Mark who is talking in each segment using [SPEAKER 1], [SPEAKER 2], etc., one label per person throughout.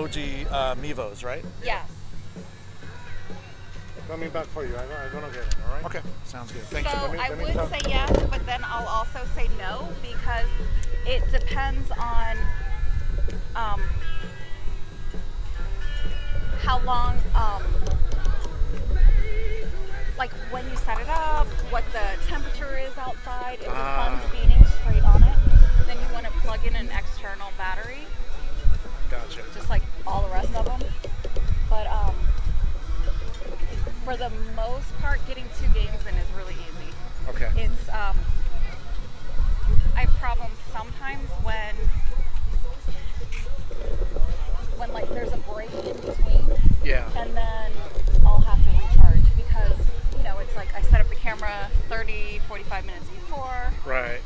[SPEAKER 1] OG Mevos, right?
[SPEAKER 2] Yes.
[SPEAKER 3] Coming back for you. I'm gonna get it. All right.
[SPEAKER 1] Okay, sounds good. Thank
[SPEAKER 2] So
[SPEAKER 1] you.
[SPEAKER 2] I would say yes, but then I'll also say no because it depends on how long, like when you set it up, what the temperature is outside. If the sun's beating straight on it, then you want to plug in an external battery,
[SPEAKER 1] Gotcha.
[SPEAKER 2] just like all the rest of them. But for the most part, getting 2 games in is really easy.
[SPEAKER 1] Okay.
[SPEAKER 2] It's I have problems sometimes when like there's a break in between.
[SPEAKER 1] Yeah.
[SPEAKER 2] And then I'll have to recharge because it's like I set up the camera 30-45 minutes before.
[SPEAKER 1] Right.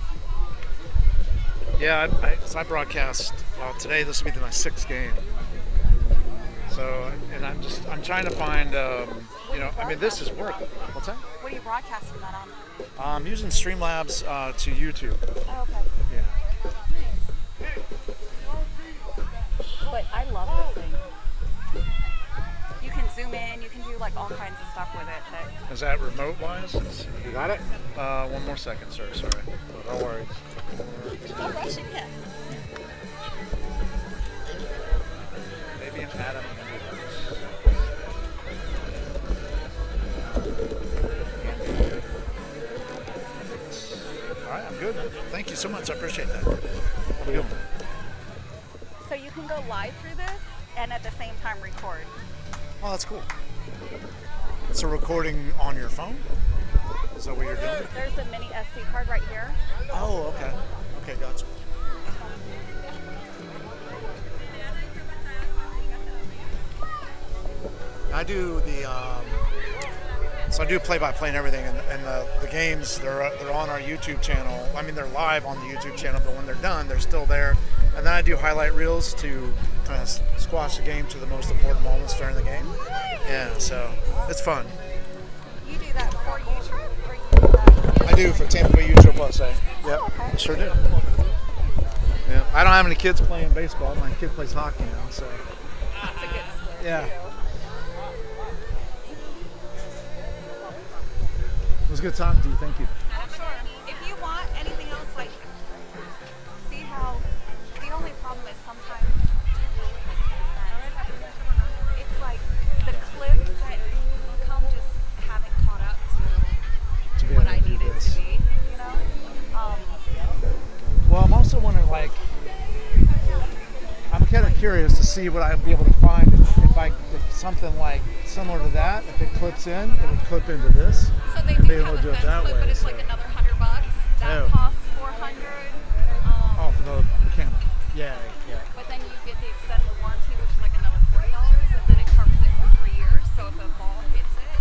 [SPEAKER 1] Yeah, so I broadcast. Well, today this will be my 6th game. So, and I'm trying to find. I mean, this is work. What's that?
[SPEAKER 2] What are you broadcasting that on?
[SPEAKER 1] I'm using Streamlabs to YouTube.
[SPEAKER 2] Oh, okay.
[SPEAKER 1] Yeah.
[SPEAKER 2] But I love this thing. You can zoom in, you can do like all kinds of stuff with it. But
[SPEAKER 1] Is that remote wise?
[SPEAKER 3] You got it?
[SPEAKER 1] One more second, sir. Sorry.
[SPEAKER 3] No worries.
[SPEAKER 2] no rushing, yeah.
[SPEAKER 1] Maybe Adam can do this. All right, I'm good. Thank you so much. I appreciate that. Have a good one.
[SPEAKER 2] So you can go live through this and at the same time record.
[SPEAKER 1] Oh, that's cool. So recording on your phone? Is that what you're doing?
[SPEAKER 2] There's a mini SD card right here.
[SPEAKER 1] Oh, okay. Okay, gotcha. I do so I do play-by-play and everything, and the games they're on our YouTube channel. I mean, they're live on the YouTube channel, but when they're done, they're still there. And then I do highlight reels to kind of squash the game to the most important moments during the game. Yeah, so it's fun.
[SPEAKER 2] You do that for YouTube, or you do that?
[SPEAKER 1] I do for Tampa Bay Joba USA. Yep,
[SPEAKER 2] okay.
[SPEAKER 1] I sure do. Yeah, I don't have any kids playing baseball. My kid plays hockey now, so
[SPEAKER 2] That's a good split.
[SPEAKER 1] yeah.
[SPEAKER 2] Too.
[SPEAKER 1] It was good talking to you. Thank you.
[SPEAKER 2] Sure. If you want anything else, like, see how the only problem is sometimes it's like the clips that come just haven't caught up to
[SPEAKER 1] be
[SPEAKER 2] what
[SPEAKER 1] able
[SPEAKER 2] I
[SPEAKER 1] to do
[SPEAKER 2] needed
[SPEAKER 1] this.
[SPEAKER 2] to be, you know?
[SPEAKER 1] Well, I'm also wondering, like, I'm kind of curious to see what I'd be able to find if something like similar to that, if it clips in, it would clip into this.
[SPEAKER 2] So they
[SPEAKER 1] and be
[SPEAKER 2] do
[SPEAKER 1] able
[SPEAKER 2] have
[SPEAKER 1] to
[SPEAKER 2] a
[SPEAKER 1] do it
[SPEAKER 2] fence
[SPEAKER 1] that
[SPEAKER 2] clip,
[SPEAKER 1] way.
[SPEAKER 2] but it's
[SPEAKER 1] so.
[SPEAKER 2] like another $100. That
[SPEAKER 1] Oh.
[SPEAKER 2] costs $400.
[SPEAKER 1] Oh, for the camera. Yeah, yeah.
[SPEAKER 2] But then you get the extended warranty, which is like another $40, and then it covers it for 3 years. So if a ball hits it,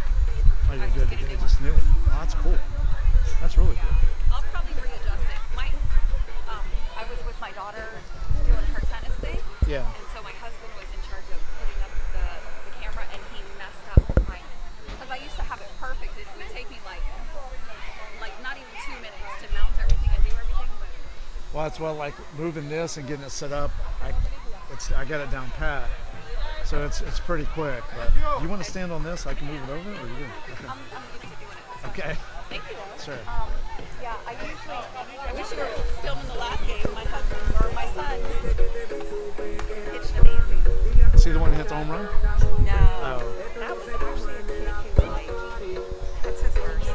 [SPEAKER 1] Oh, you're
[SPEAKER 2] I'm
[SPEAKER 1] good.
[SPEAKER 2] just getting
[SPEAKER 1] You
[SPEAKER 2] it.
[SPEAKER 1] just knew it. Oh, that's cool. That's really cool.
[SPEAKER 2] I'll probably readjust it. I was with my daughter doing her tennis thing,
[SPEAKER 1] Yeah.
[SPEAKER 2] and so my husband was in charge of putting up the camera, and he messed up because I used to have it perfect. It would take me like not even 2 minutes to mount everything and do everything. But
[SPEAKER 1] Well, that's well, like moving this and getting it set up. I got it down pat, so it's pretty quick. But you want to stand on this? I can move it over, or you do? Okay.
[SPEAKER 2] I'm used to doing it.
[SPEAKER 1] Okay.
[SPEAKER 2] Thank you.
[SPEAKER 1] Sure.
[SPEAKER 2] Yeah, I wish you were still in the last game. My husband or my son pitched amazing.
[SPEAKER 1] See the one that hit the home run?
[SPEAKER 2] No.
[SPEAKER 1] Oh.
[SPEAKER 2] That was actually a kid who, like, that's his first.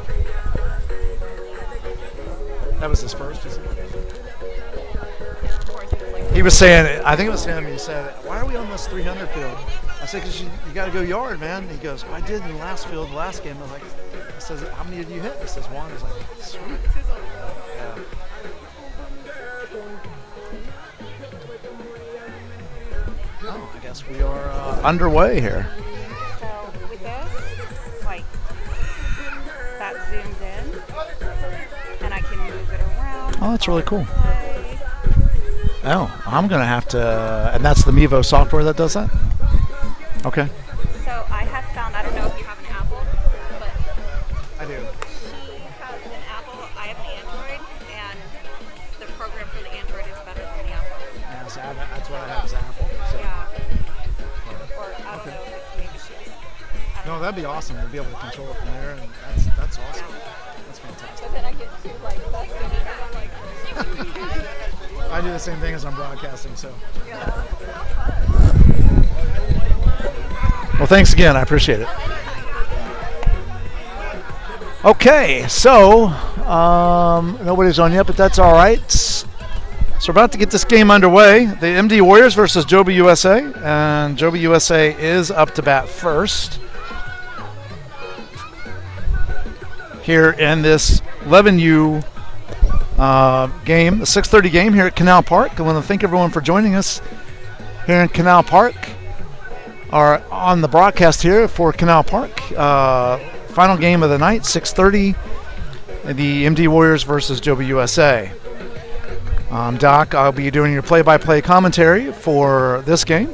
[SPEAKER 1] That was his first, you said?
[SPEAKER 2] And of course, it was like,
[SPEAKER 1] He was saying, I think it was him, he said, why are we on this 300 field? I said, because you got to go yard, man. He goes, I did in the last field, the last game. I was like, I says, how many did you hit? He says, one. I was like, sweet.
[SPEAKER 2] it's his own.
[SPEAKER 1] Yeah. Oh, I guess we are underway here.
[SPEAKER 2] So with this, like, that zoomed in, and I can move it around.
[SPEAKER 1] Oh, that's really cool.
[SPEAKER 2] Play.
[SPEAKER 1] Oh, I'm going to have to, and that's the Mevo software that does that? Okay.
[SPEAKER 2] So I have found, I don't know if you have an Apple, but
[SPEAKER 1] I do.
[SPEAKER 2] she has an Apple, I have an Android, and the program for the Android is better than the Apple.
[SPEAKER 1] Yeah, so that's what I have is Apple. So.
[SPEAKER 2] Yeah.
[SPEAKER 1] No, that'd be awesome to be able to control it from there, and that's awesome. That's fantastic.
[SPEAKER 2] But then I get too like vested in it. I'm like,
[SPEAKER 1] I do the same thing as I'm broadcasting, so.
[SPEAKER 2] yeah.
[SPEAKER 1] Well, thanks again. I appreciate it. Okay, so nobody's on yet, but that's all right. So we're about to get this game underway. The MD Warriors versus Joba USA, and Joba USA is up to bat first here in this 11U game, the 6:30 game here at Canal Park. I want to thank everyone for joining us here in Canal Park, or on the broadcast here for Canal Park. Final game of the night, 6:30, the MD Warriors versus Joba USA. Doc, I'll be doing your play-by-play commentary for this game.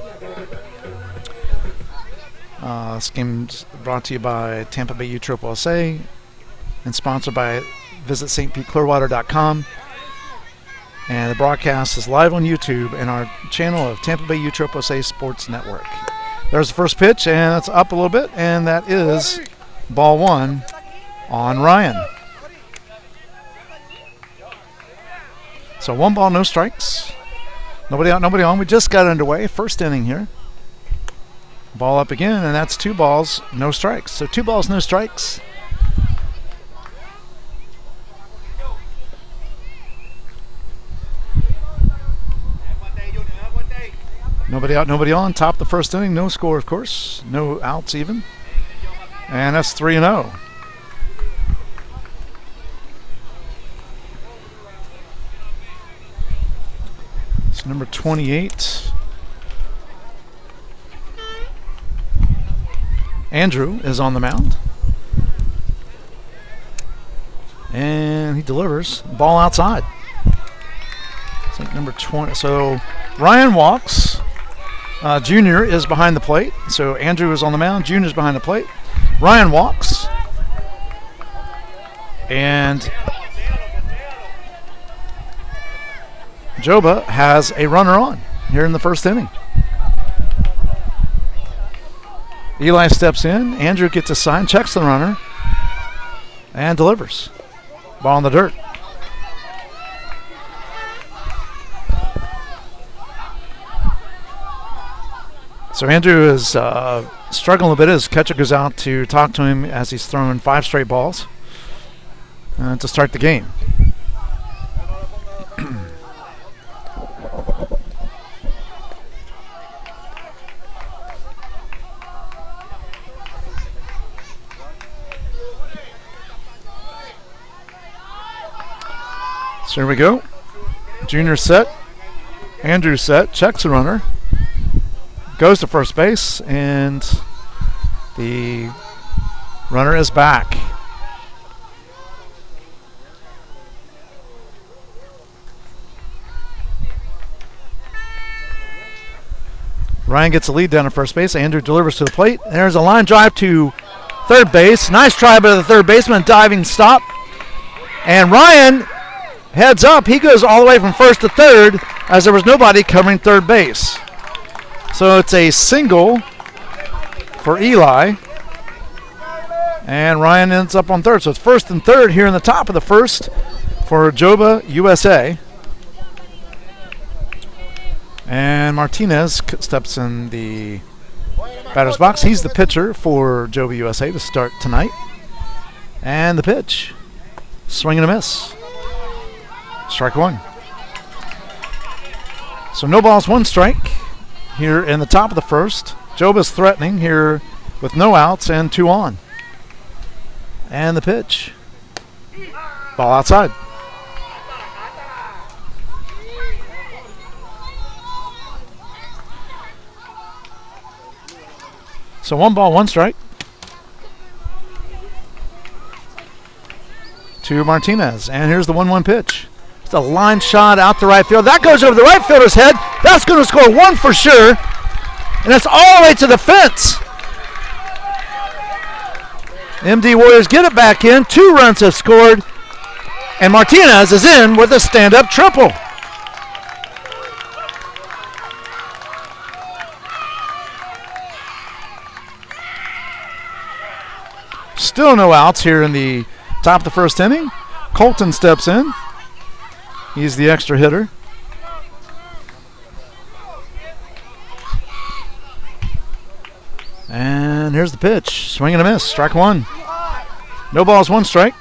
[SPEAKER 1] This game's brought to you by Tampa Bay USA and sponsored by Visit stpclearwater.com. And the broadcast is live on YouTube and our channel of Tampa Bay USA Sports Network. There's the first pitch, and it's up a little bit, and that is ball one on Ryan. So 1 ball, no strikes. Nobody out, nobody on. We just got underway. First inning here. Ball up again, and that's 2 balls, no strikes. So 2 balls, no strikes. Nobody out, nobody on. Top of the first inning, no score, of course. No outs even. And that's 3-0. It's number 28. Andrew is on the mound. And he delivers. Ball outside. I think number 20. So Ryan walks. Junior is behind the plate. So Andrew is on the mound. Junior's behind the plate. Ryan walks. And Joba has a runner on here in the first inning. Eli steps in. Andrew gets a sign, checks the runner, and delivers. Ball in the dirt. So Andrew is struggling a bit as catcher goes out to talk to him as he's throwing 5 straight balls to start the game. So here we go. Junior set. Andrew set. Checks the runner. Goes to first base, and the runner is back. Ryan gets the lead down at first base. Andrew delivers to the plate. There's a line drive to third base. Nice try by the third baseman, diving stop. And Ryan heads up. He goes all the way from first to third as there was nobody covering third base. So it's a single for Eli. And Ryan ends up on third. So it's first and third here in the top of the first for Joba USA. And Martinez steps in the batter's box. He's the pitcher for Joba USA to start tonight. And the pitch. Swing and a miss. Strike one. So no balls, 1 strike here in the top of the first. Joba's threatening here with no outs and 2 on. And the pitch. Ball outside. So 1 ball, 1 strike to Martinez. And here's the 1-1 pitch. It's a line shot out to right field. That goes over the right fielder's head. That's going to score 1 for sure. And it's all the way to the fence. MD Warriors get it back in. 2 runs have scored. And Martinez is in with a stand-up triple.
[SPEAKER 4] Still no outs here in the top of the first inning. Colton steps in. He's the extra hitter. And here's the pitch. Swing and a miss. Strike one. No balls, one strike.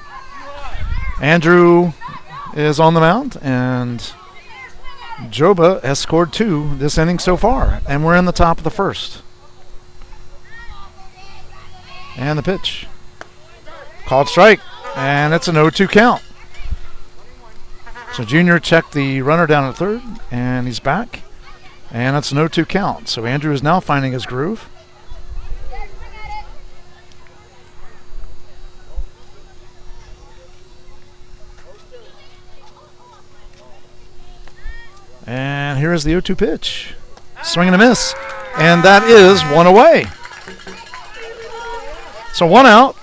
[SPEAKER 4] Andrew is on the mound, and Joba has scored 2 this inning so far, and we're in the top of the first. And the pitch. Called strike, and it's an 0-2 count. So Junior checked the runner down at third, and he's back, and it's an 0-2 count. So Andrew is now finding his groove. And here is the 0-2 pitch. Swing and a miss. And that is one away. So one out.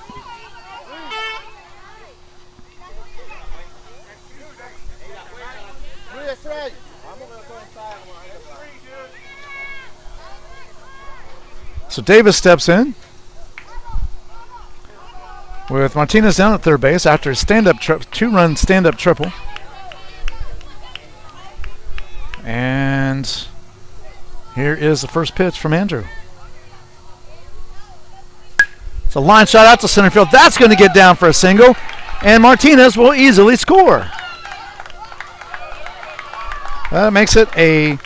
[SPEAKER 4] So Davis steps in with Martinez down at third base after a two-run stand-up triple. And here is the first pitch from Andrew. It's a line shot out to center field. That's going to get down for a single, and Martinez will easily score. That makes it a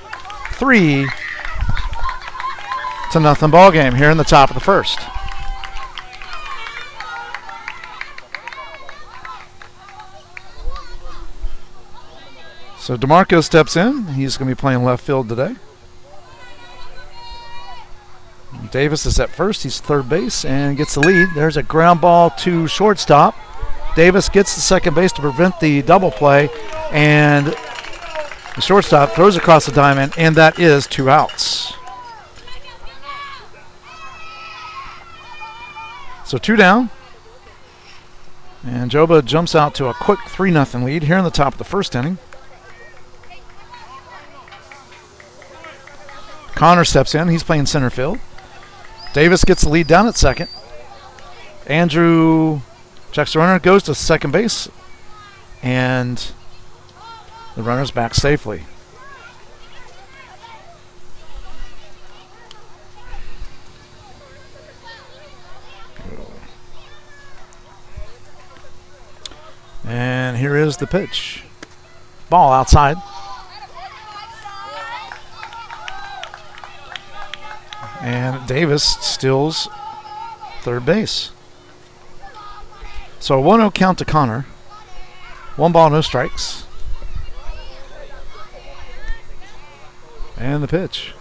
[SPEAKER 4] 3-0 ball game here in the top of the first. So DeMarco steps in. He's going to be playing left field today. Davis is at first. He's third base and gets the lead. There's a ground ball to shortstop. Davis gets to second base to prevent the double play, and the shortstop throws across the diamond, and that is 2 outs. So 2 down. And Joba jumps out to a quick 3-0 lead here in the top of the first inning. Connor steps in. He's playing center field. Davis gets the lead down at second. Andrew checks the runner, goes to second base, and the runner's back safely. And here is the pitch. Ball outside. And Davis steals third base. So a 1-0 count to Connor. 1 ball, no strikes. And the pitch.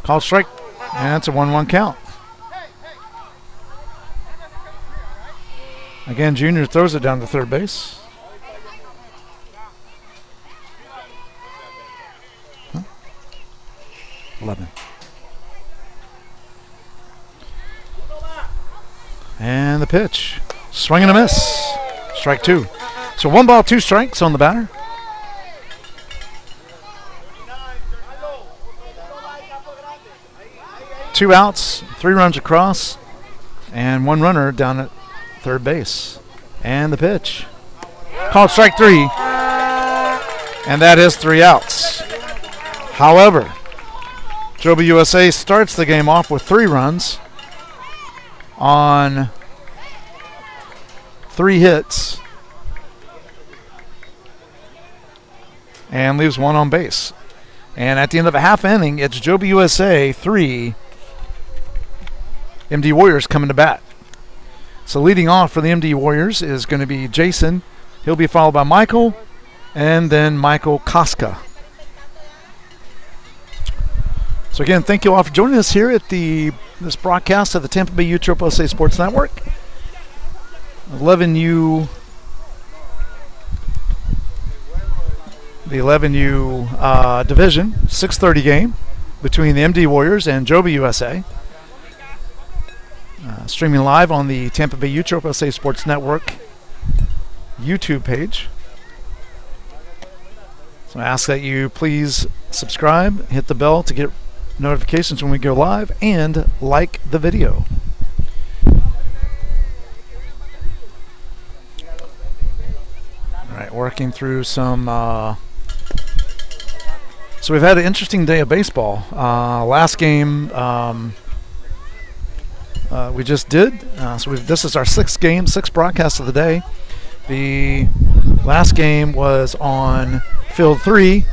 [SPEAKER 4] Called strike. And it's a 1-1 count. Again, Junior throws it down to third base. 11. And the pitch. Swing and a miss. Strike 2. So 1 ball, 2 strikes on the batter. Two outs, 3 runs across, and 1 runner down at third base. And the pitch. Called strike 3. And that is 3 outs. However, Joba USA starts the game off with 3 runs on 3 hits and leaves 1 on base. And at the end of a half inning, it's Joba USA 3, MD Warriors coming to bat. So leading off for the MD Warriors is going to be Jason. He'll be followed by Michael, and then Michael Koska. So again, thank you all for joining us here at this broadcast of the Tampa Bay USA Sports Network. 11U division, 6:30 game between the MD Warriors and Joba USA. Streaming live on the Tampa Bay USA Sports Network YouTube page. So I ask that you please subscribe, hit the bell to get notifications when we go live, and like the video. working through some. So we've had an interesting day of baseball. Last game we just did. This is our sixth broadcast of the day. The last game was on Field 3,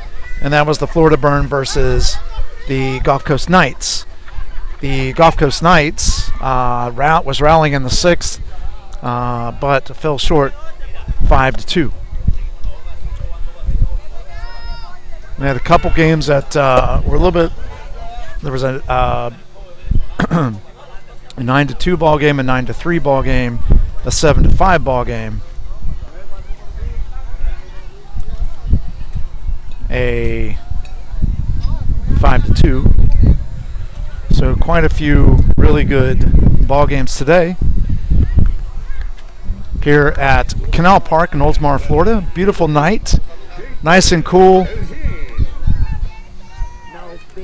[SPEAKER 4] and that was the Florida Burn versus the Gulf Coast Knights. The Gulf Coast Knights was rallying in the sixth, but fell short 5-2. We had a couple games that were a little bit. There was a 9-2 ball game, a 9-3 ball game, a 7-5 ball game, a 5-2. So quite a few really good ball games today here at Canal Park in Oldsmar, Florida. Beautiful night, nice and cool.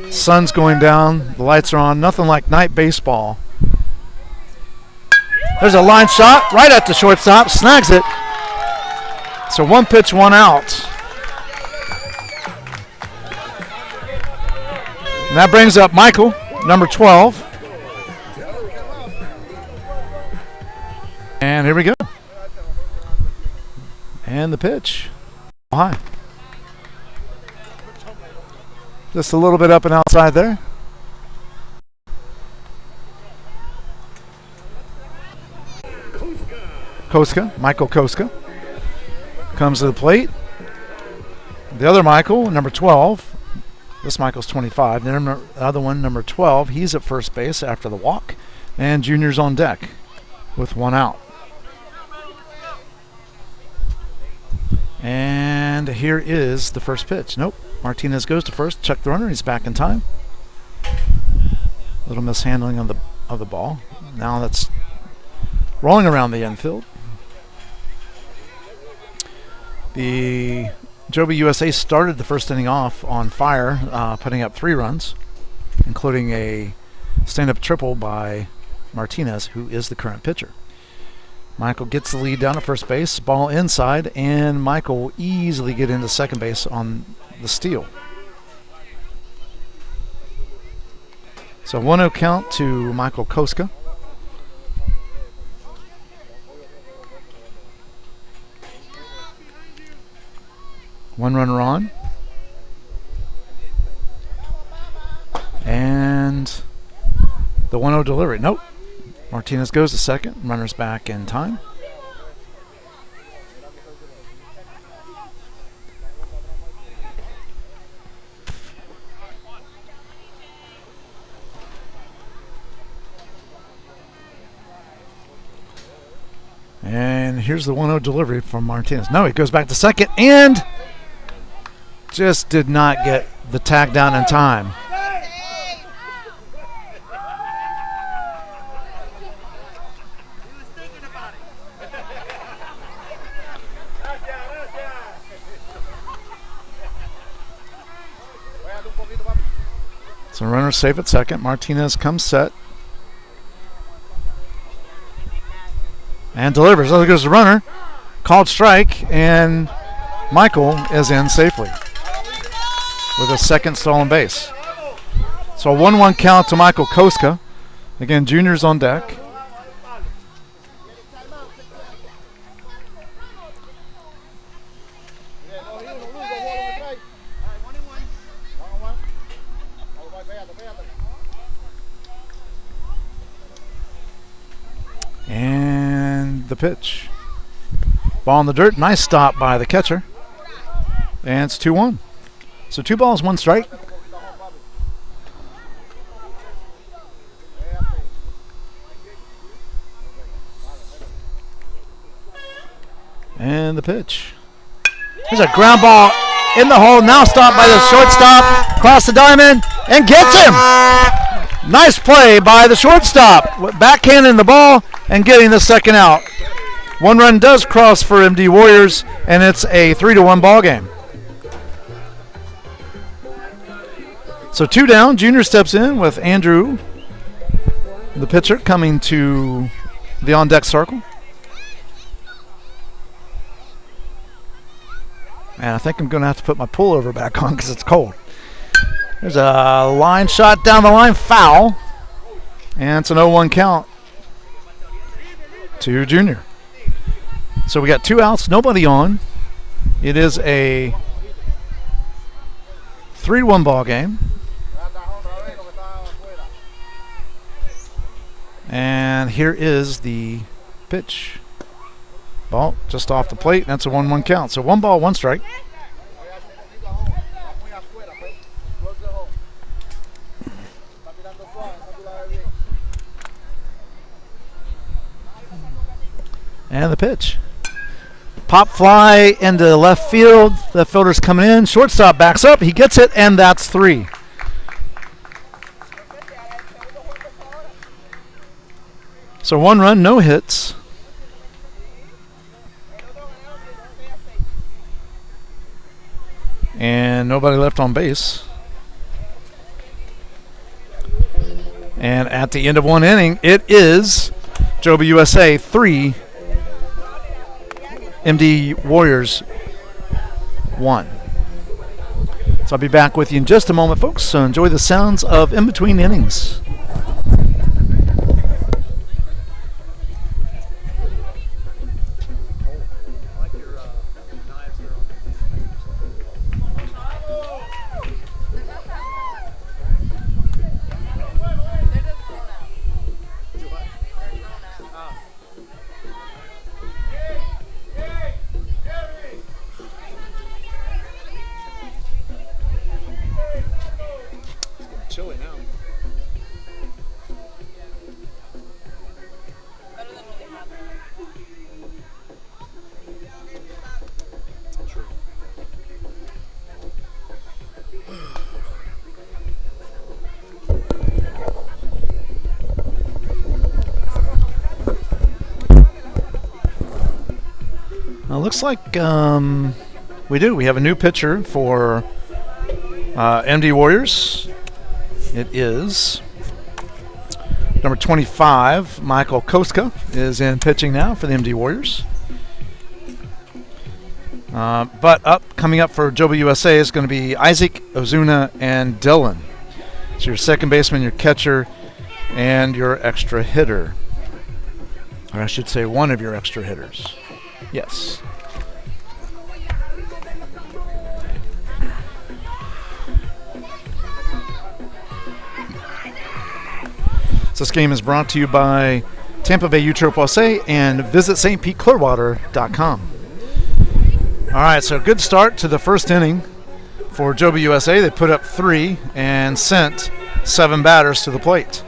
[SPEAKER 4] Sun's going down, the lights are on. Nothing like night baseball. There's a line shot right at the shortstop, snags it. So 1 pitch, 1 out. And that brings up Michael, number 12. And here we go. And the pitch. High. Just a little bit up and outside there. Michael Koska comes to the plate. The other Michael, number 12. This Michael's 25. The other one, number 12, he's at first base after the walk. And Junior's on deck with 1 out. And here is the first pitch. Nope. Martinez goes to first. Check the runner. He's back in time. Little mishandling of the ball. Now that's rolling around the infield. The Joba USA started the first inning off on fire, putting up 3 runs, including a stand-up triple by Martinez, who is the current pitcher. Michael gets the lead down at first base, ball inside, and Michael will easily get into second base on the steal. So 1-0 count to Michael Koska. One runner on. And the 1-0 delivery. Nope. Martinez goes to second. Runner's back in time. And here's the 1-0 delivery from Martinez. No, he goes back to second and just did not get the tag down in time. So runner safe at second. Martinez comes set. And delivers. There goes the runner. Called strike, and Michael is in safely with a second stolen base. So a 1-1 count to Michael Koska. Again, Junior's on deck. And the pitch. Ball in the dirt. Nice stop by the catcher. And it's 2-1. So 2 balls, 1 strike. And the pitch. There's a ground ball in the hole. Now stopped by the shortstop. Across the diamond. And gets him. Nice play by the shortstop. Backhanding the ball and getting the second out. 1 run does cross for MD Warriors, and it's a 3-1 ball game. So 2 down. Junior steps in with Andrew, the pitcher, coming to the on-deck circle. And I think I'm going to have to put my pullover back on because it's cold. There's a line shot down the line, foul. And it's an 0-1 count to Junior. So we got 2 outs, nobody on. It is a 3-1 ball game. And here is the pitch. Ball just off the plate. That's a 1-1 count. So 1 ball, 1 strike. And the pitch. Pop fly into left field. Left fielder's coming in. Shortstop backs up. He gets it, and that's 3. So 1 run, no hits. And nobody left on base. And at the end of 1 inning, it is Joba USA 3, MD Warriors 1. So I'll be back with you in just a moment, folks. So enjoy the sounds of in between innings.
[SPEAKER 1] Chilly now. True.
[SPEAKER 4] Looks like we do. We have a new pitcher for MD Warriors. It is number 25, Michael Koska, is in pitching now for the MD Warriors. But coming up for Joba USA is going to be Isaac, Ozuna, and Dylan. So your second baseman, your catcher, and your extra hitter. Or I should say one of your extra hitters. Yes. This game is brought to you by Tampa Bay Joba USA and visit stpeteclearwater.com. All right, so good start to the first inning for Joba USA. They put up 3 and sent 7 batters to the plate.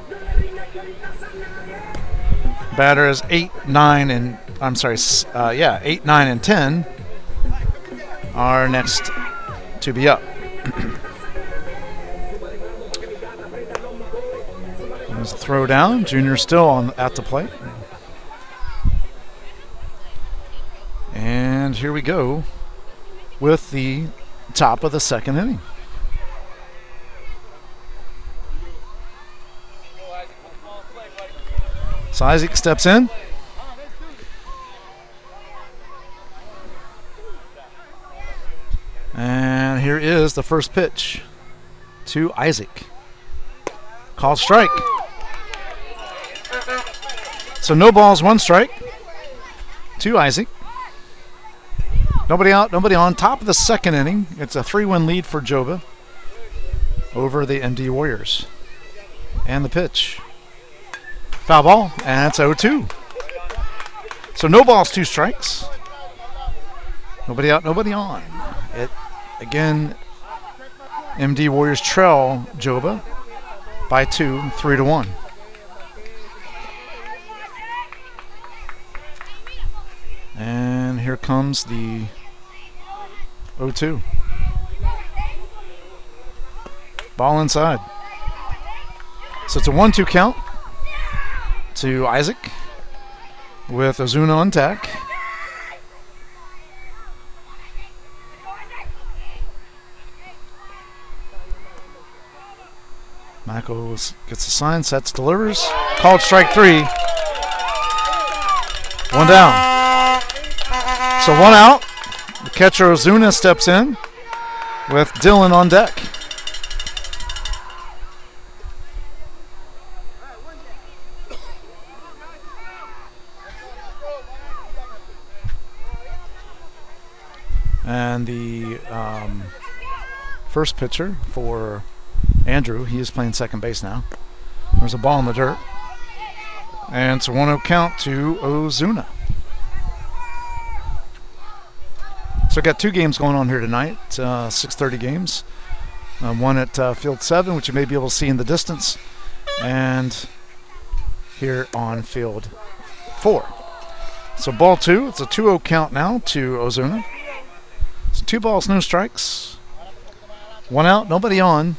[SPEAKER 4] Batters 8, 9, and 10 are next to be up. There's a throw down. Junior still at the plate. And here we go with the top of the second inning. So Isaac steps in. And here is the first pitch to Isaac. Called strike. So no balls, 1 strike to Isaac. Nobody out, nobody on. Top of the second inning. It's a 3-1 lead for Joba over the MD Warriors. And the pitch. Foul ball, and it's 0-2. So no balls, 2 strikes. Nobody out, nobody on. Again, MD Warriors trail Joba by 2, 3-1. And here comes the 0-2. Ball inside. So it's a 1-2 count to Isaac with Ozuna on tack. Michael gets the sign, sets, delivers. Called strike 3. 1 down. So 1 out. The catcher Ozuna steps in with Dylan on deck. And the first pitcher for Andrew, he is playing second base now. There's a ball in the dirt. And it's a 1-0 count to Ozuna. So we've got two games going on here tonight, 6:30 games. One at Field 7, which you may be able to see in the distance, and here on Field 4. So ball 2, it's a 2-0 count now to Ozuna. So 2 balls, no strikes. 1 out, nobody on.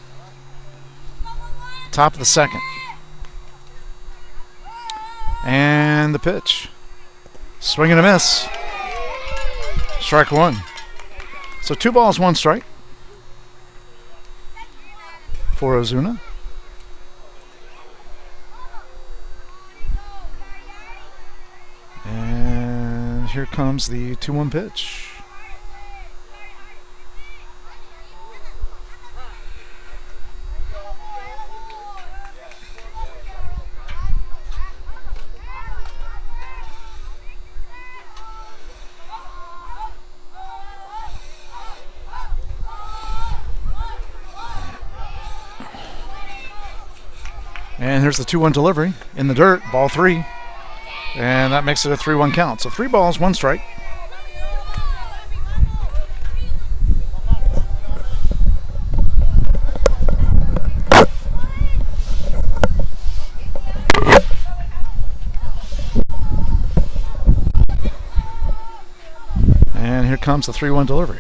[SPEAKER 4] Top of the second. And the pitch. Swing and a miss. Strike 1. So 2 balls, 1 strike for Ozuna. And here comes the 2-1 pitch. And here's the 2-1 delivery in the dirt, ball 3. And that makes it a 3-1 count. So 3 balls, 1 strike. And here comes the 3-1 delivery.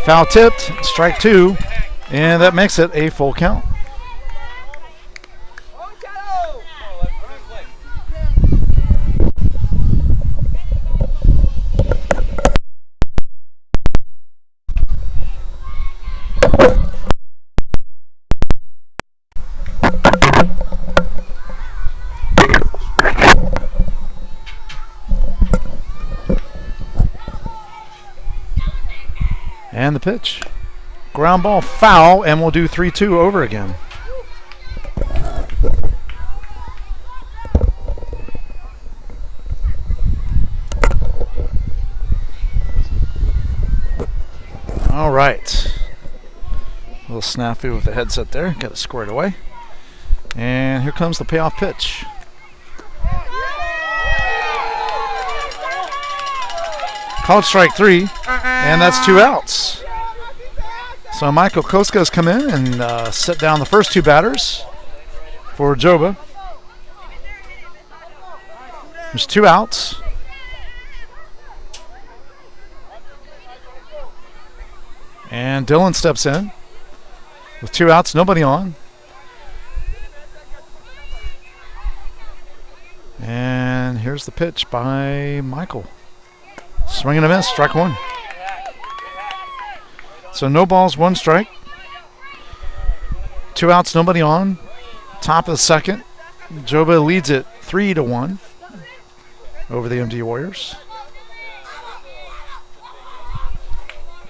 [SPEAKER 4] Foul tipped, strike 2, and that makes it a full count. And the pitch. Ground ball foul, and we'll do 3-2 over again. All right. A little snafu with the headset there. Got it squared away. And here comes the payoff pitch. Called strike 3, and that's 2 outs. So Michael Koska's come in and set down the first 2 batters for Joba. There's 2 outs. And Dylan steps in with 2 outs, nobody on. And here's the pitch by Michael. Swing and a miss, strike 1. So no balls, 1 strike. 2 outs, nobody on. Top of the second. Joba leads it 3-1 over the MD Warriors.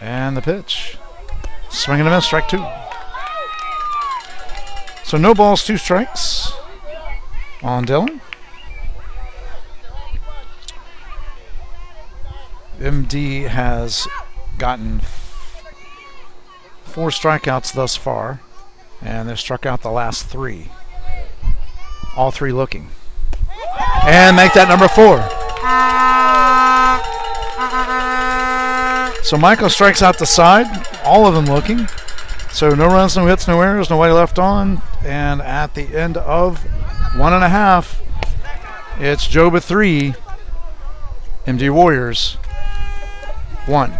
[SPEAKER 4] And the pitch. Swing and a miss, strike 2. So no balls, 2 strikes on Dylan. MD has gotten 4 strikeouts thus far, and they've struck out the last 3. All 3 looking. And make that number 4. So Michael strikes out the side, all of them looking. So no runs, no hits, no errors, nobody left on. And at the end of 1.5, it's Joba 3, MD Warriors 1.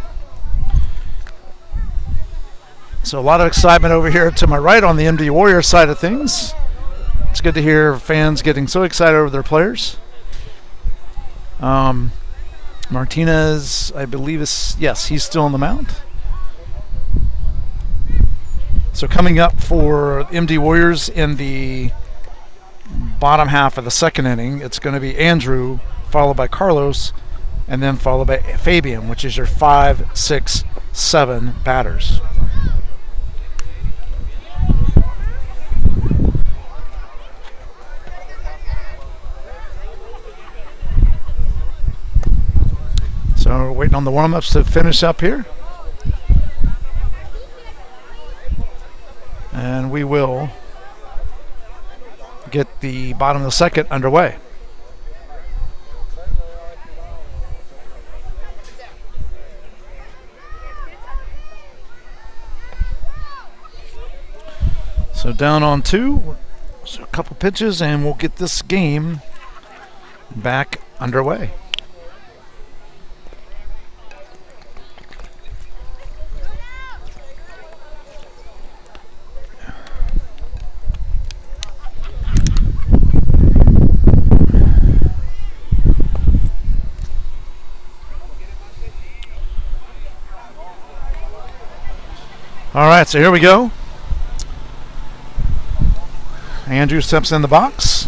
[SPEAKER 4] So a lot of excitement over here to my right on the MD Warriors side of things. It's good to hear fans getting so excited over their players. Martinez, I believe, he's still on the mound. So coming up for MD Warriors in the bottom half of the second inning, it's going to be Andrew, followed by Carlos, and then followed by Fabian, which is your 5, 6, 7 batters. So we're waiting on the warm-ups to finish up here. And we will get the bottom of the second underway. So down on 2, so a couple pitches, and we'll get this game back underway. All right, so here we go. Andrew steps in the box.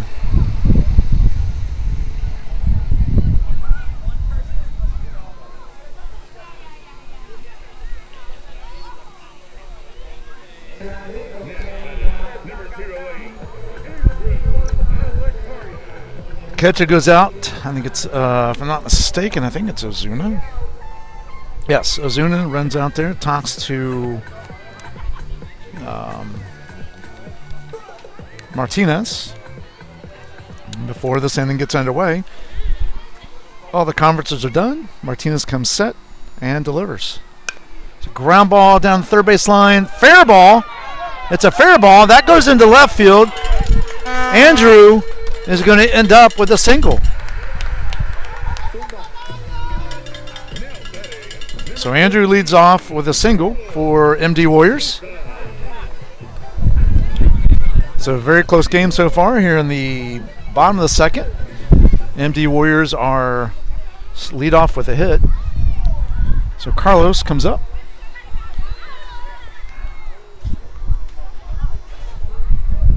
[SPEAKER 4] Catcher goes out. I think it's, if I'm not mistaken, I think it's Ozuna. Yes, Ozuna runs out there, talks to Martinez before this inning gets underway. All the conferences are done. Martinez comes set and delivers. It's a ground ball down the third base line. Fair ball. It's a fair ball. That goes into left field. Andrew is going to end up with a single. So Andrew leads off with a single for MD Warriors. So a very close game so far here in the bottom of the second. MD Warriors are lead off with a hit. So Carlos comes up.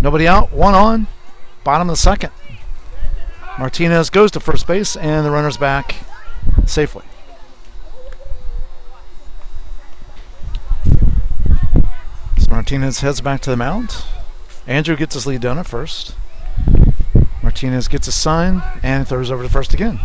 [SPEAKER 4] Nobody out, 1 on, bottom of the second. Martinez goes to first base and the runner's back safely. So Martinez heads back to the mound. Andrew gets his lead down at first. Martinez gets a sign and throws over to first again.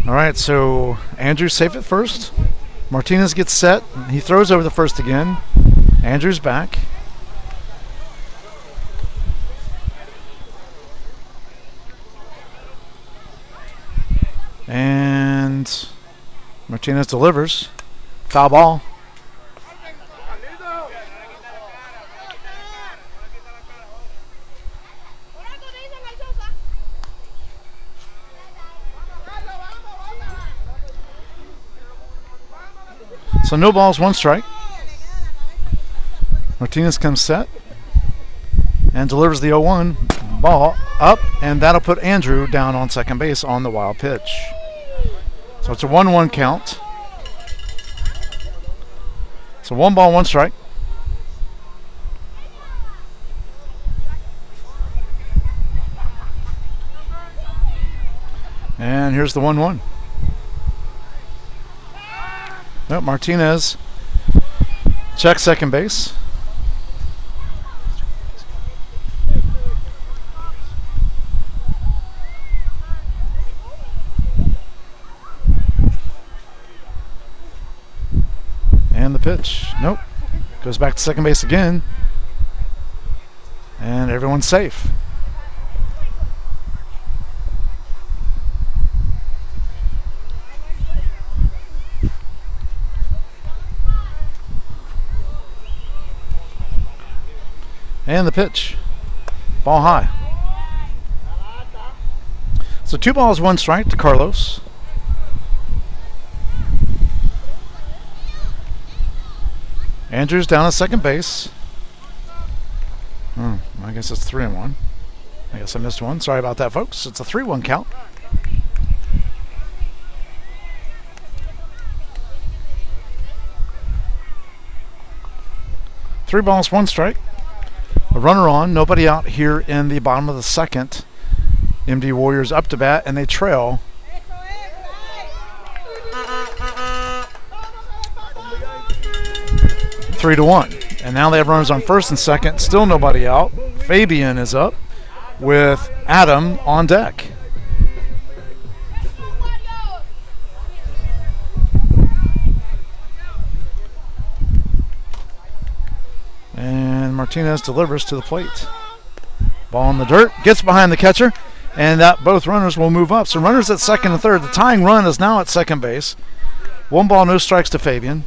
[SPEAKER 4] All right, so Andrew's safe at first. Martinez gets set. He throws over the first again. Andrew's back. And Martinez delivers. Foul ball. So no balls, 1 strike. Martinez comes set and delivers the 0-1 ball up, and that'll put Andrew down on second base on the wild pitch. So it's a 1-1 count. So 1 ball, 1 strike. And here's the 1-1. Nope, Martinez checks second base. And the pitch. Nope. Goes back to second base again. And everyone's safe. And the pitch. Ball high. So 2 balls, 1 strike to Carlos. Andrew's down at second base. I guess it's 3-1. I guess I missed one. Sorry about that, folks. It's a 3-1 count. Three balls, 1 strike. A runner on, nobody out here in the bottom of the second. MD Warriors up to bat, and they trail. Three to 1. And now they have runners on first and second. Still nobody out. Fabian is up with Adam on deck. And Martinez delivers to the plate. Ball in the dirt, gets behind the catcher, and that both runners will move up. So runners at second and third. The tying run is now at second base. 1 ball, no strikes to Fabian.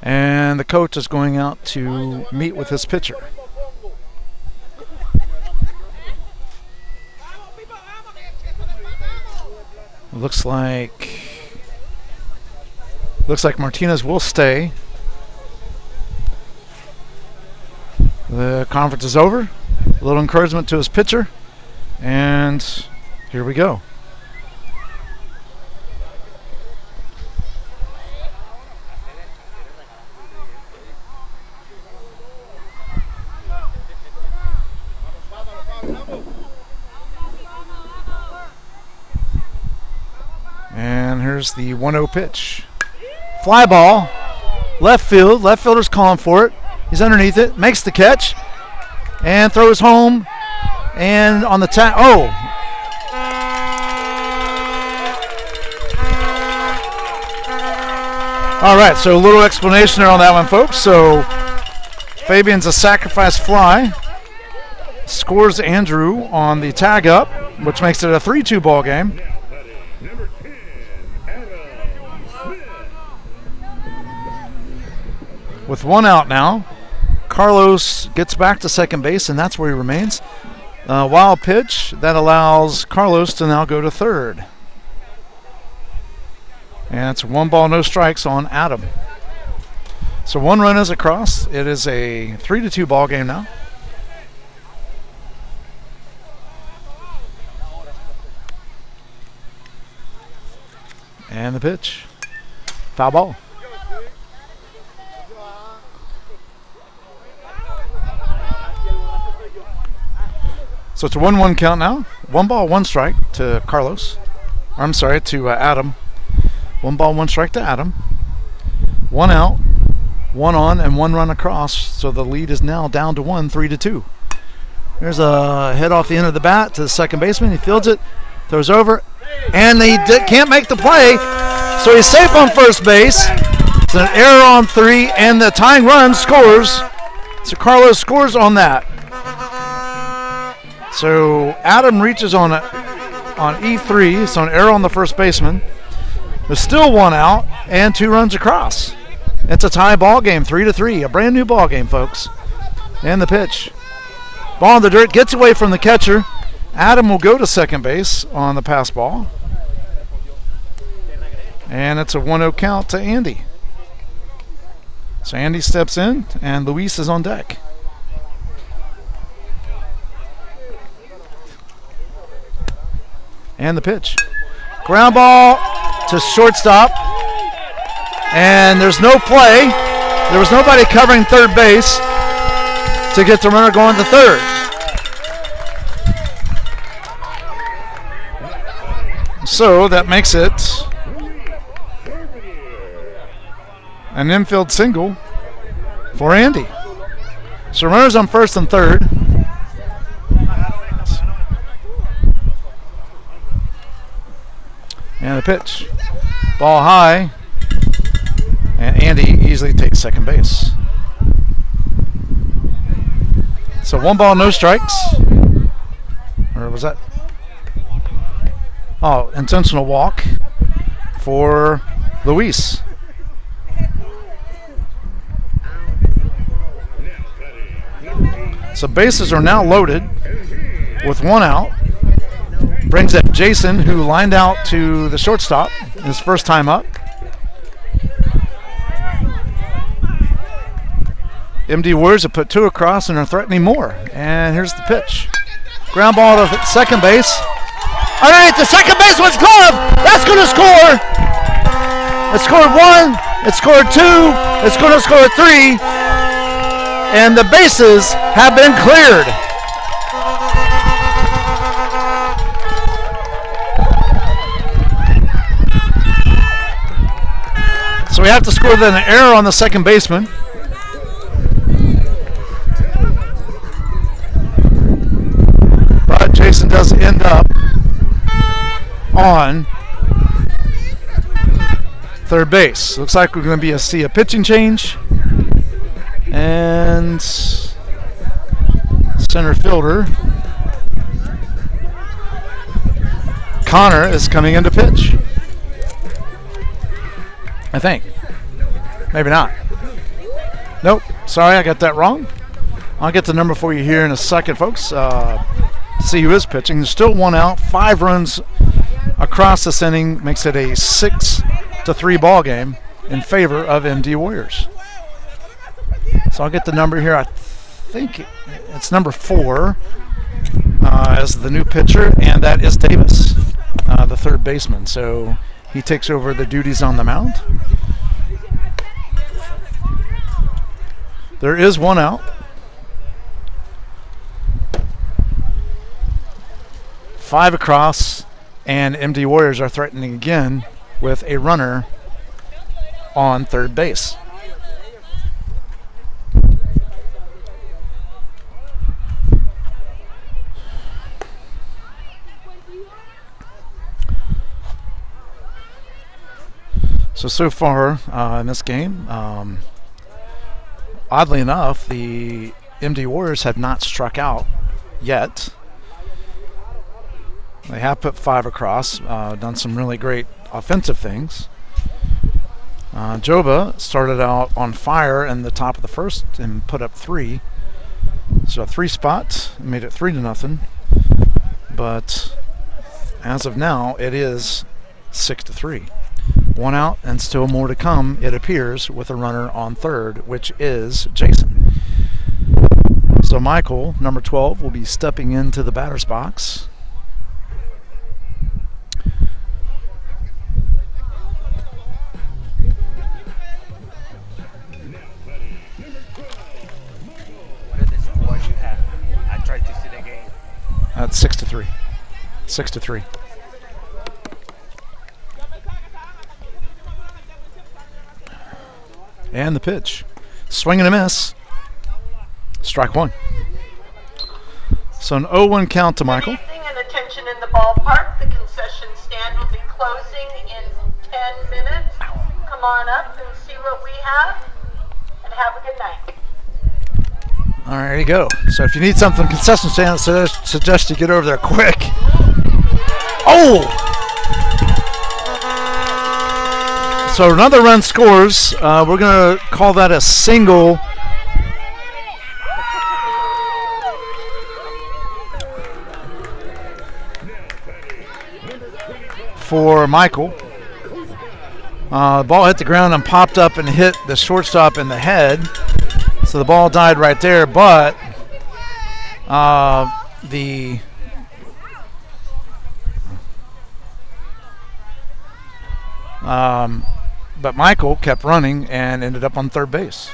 [SPEAKER 4] And the coach is going out to meet with his pitcher. Looks like Martinez will stay. The conference is over. A little encouragement to his pitcher. And here we go. And here's the 1-0 pitch. Fly ball. Left field. Left fielder's calling for it. He's underneath it. Makes the catch. And throws home. And on the tag. Oh! All right, so a little explanation there on that one, folks. So Fabian's a sacrifice fly. Scores Andrew on the tag up, which makes it a 3-2 ball game. With 1 out now, Carlos gets back to second base, and that's where he remains. Wild pitch that allows Carlos to now go to third. And it's 1 ball, no strikes on Adam. So 1 run is across. It is a 3-2 ball game now. And the pitch. Foul ball. So it's a 1-1 count now. 1 ball, 1 strike to Carlos. I'm sorry, to Adam. 1 ball, 1 strike to Adam. 1 out, 1 on, and 1 run across. So the lead is now down to 1, 3-2. There's a hit off the end of the bat to the second baseman. He fields it, throws over, and he can't make the play. So he's safe on first base. It's an error on 3, and the tying run scores. So Carlos scores on that. So Adam reaches on E3, so an error on the first baseman. There's still 1 out and 2 runs across. It's a tie ball game, 3-3, a brand new ball game, folks. And the pitch. Ball in the dirt, gets away from the catcher. Adam will go to second base on the pass ball. And it's a 1-0 count to Andy. So Andy steps in, and Luis is on deck. And the pitch. Ground ball to shortstop. And there's no play. There was nobody covering third base to get the runner going to third. So that makes it an infield single for Andy. So runners on first and third. And the pitch. Ball high. And Andy easily takes second base. So 1 ball, no strikes. Or was that? Oh, intentional walk for Luis. So bases are now loaded with 1 out. Brings up Jason, who lined out to the shortstop his first time up. MD Warriors have put 2 across and are threatening more. And here's the pitch. Ground ball to second base. Underneath the second baseman's glove. That's going to score. It scored 1. It scored 2. It's going to score 3. And the bases have been cleared. So we have to score then an error on the second baseman. But Jason does end up on third base. Looks like we're going to see a pitching change. And center fielder Connor is coming in to pitch. I think. Maybe not. Nope. Sorry, I got that wrong. I'll get the number for you here in a second, folks. To see who is pitching. There's still 1 out. 5 runs across this inning makes it a 6-3 ball game in favor of MD Warriors. So I'll get the number here. I think it's number 4 as the new pitcher, and that is Davis, the third baseman. So he takes over the duties on the mound. There is 1 out. 5 across, and MD Warriors are threatening again with a runner on third base. So far in this game, oddly enough, the MD Warriors have not struck out yet. They have put 5 across, done some really great offensive things. Joba started out on fire in the top of the first and put up 3. So a 3 spot, made it 3-0. But as of now, it is 6-3. 1 out and still more to come, it appears, with a runner on third, which is Jason. So Michael, number 12, will be stepping into the batter's box.
[SPEAKER 5] What are the scores you have? I tried to see the game.
[SPEAKER 4] That's 6-3. 6-3. And the pitch. Swing and a miss. Strike 1. So an 0-1 count to Michael.
[SPEAKER 6] Good evening and attention in the ballpark. The concession stand will be closing in 10 minutes. Come on up and see what we have. And have a good night.
[SPEAKER 4] All right, there you go. So if you need something concession stand, I suggest you get over there quick. Oh! So another run scores. We're going to call that a single. For Michael. The ball hit the ground and popped up and hit the shortstop in the head. So the ball died right there, but but Michael kept running and ended up on third base.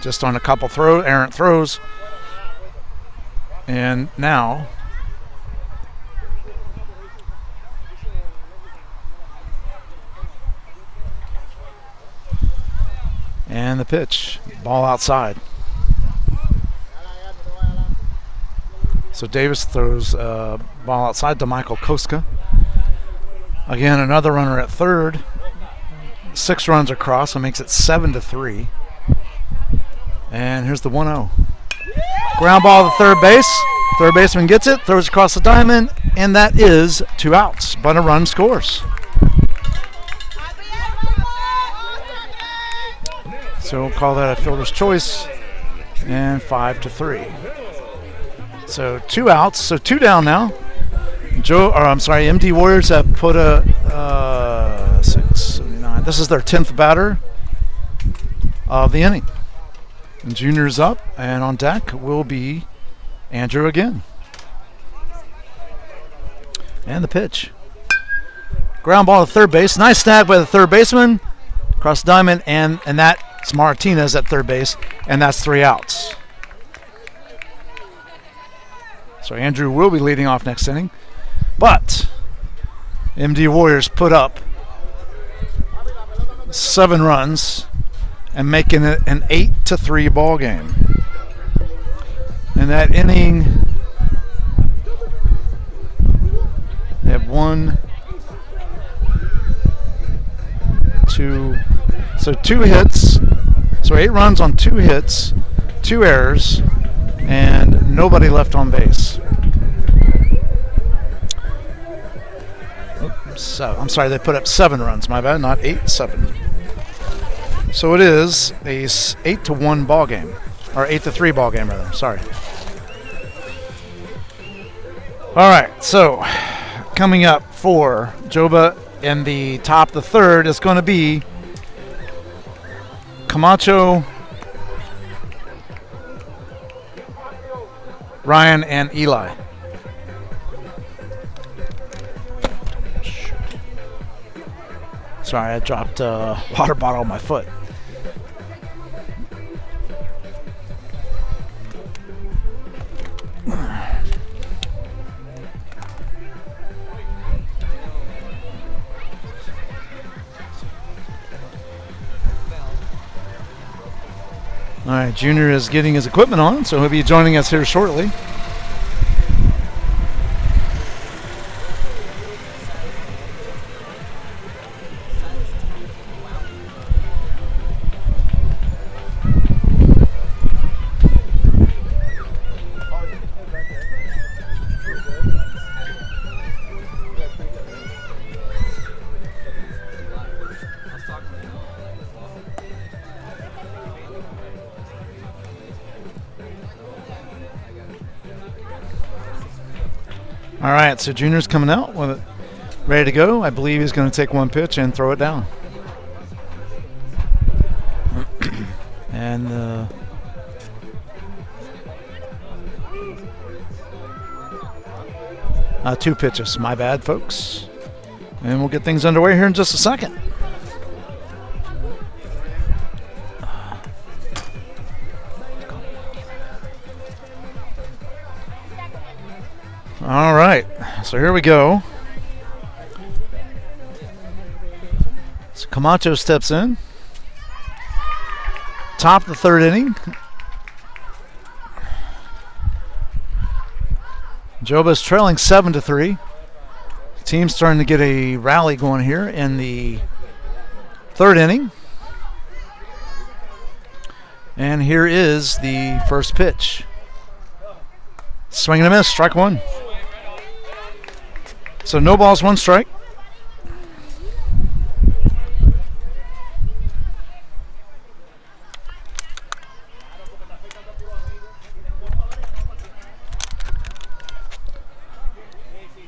[SPEAKER 4] Just on a couple errant throws. And now and the pitch. Ball outside. So Davis throws ball outside to Michael Koska. Again, another runner at third. 6 runs across, so makes it 7-3. And here's the 1-0. Ground ball to third base. Third baseman gets it, throws across the diamond, and that is 2 outs, but a run scores. So we'll call that a fielder's choice, and 5-3. So 2 outs, so 2 down now. MD Warriors have put a 6, 9. This is their 10th batter of the inning. And Junior's up, and on deck will be Andrew again. And the pitch. Ground ball to third base. Nice snag by the third baseman. Cross diamond, and that's Martinez at third base, and that's 3 outs. So Andrew will be leading off next inning. But MD Warriors put up 7 runs and making it an 8-3 ball game. In that inning, they have 1, 2, so 2 hits. So 8 runs on 2 hits, 2 errors, and nobody left on base. So I'm sorry, they put up 7 runs. My bad, not 8, 7. So it is a 8-1 ball game, or 8-3 ball game rather. Sorry. All right. So coming up for Joba in the top of the third is going to be Camacho, Ryan, and Eli. Sorry, I dropped a water bottle on my foot. All right, Junior is getting his equipment on, so he'll be joining us here shortly. All right, so Junior's coming out with it ready to go. I believe he's going to take 1 pitch and throw it down. And 2 pitches. My bad, folks. And we'll get things underway here in just a second. All right, so here we go. So Camacho steps in. Top of the third inning. Joba's trailing 7-3. Team's starting to get a rally going here in the third inning. And here is the first pitch. Swing and a miss, strike 1. So no balls, 1 strike.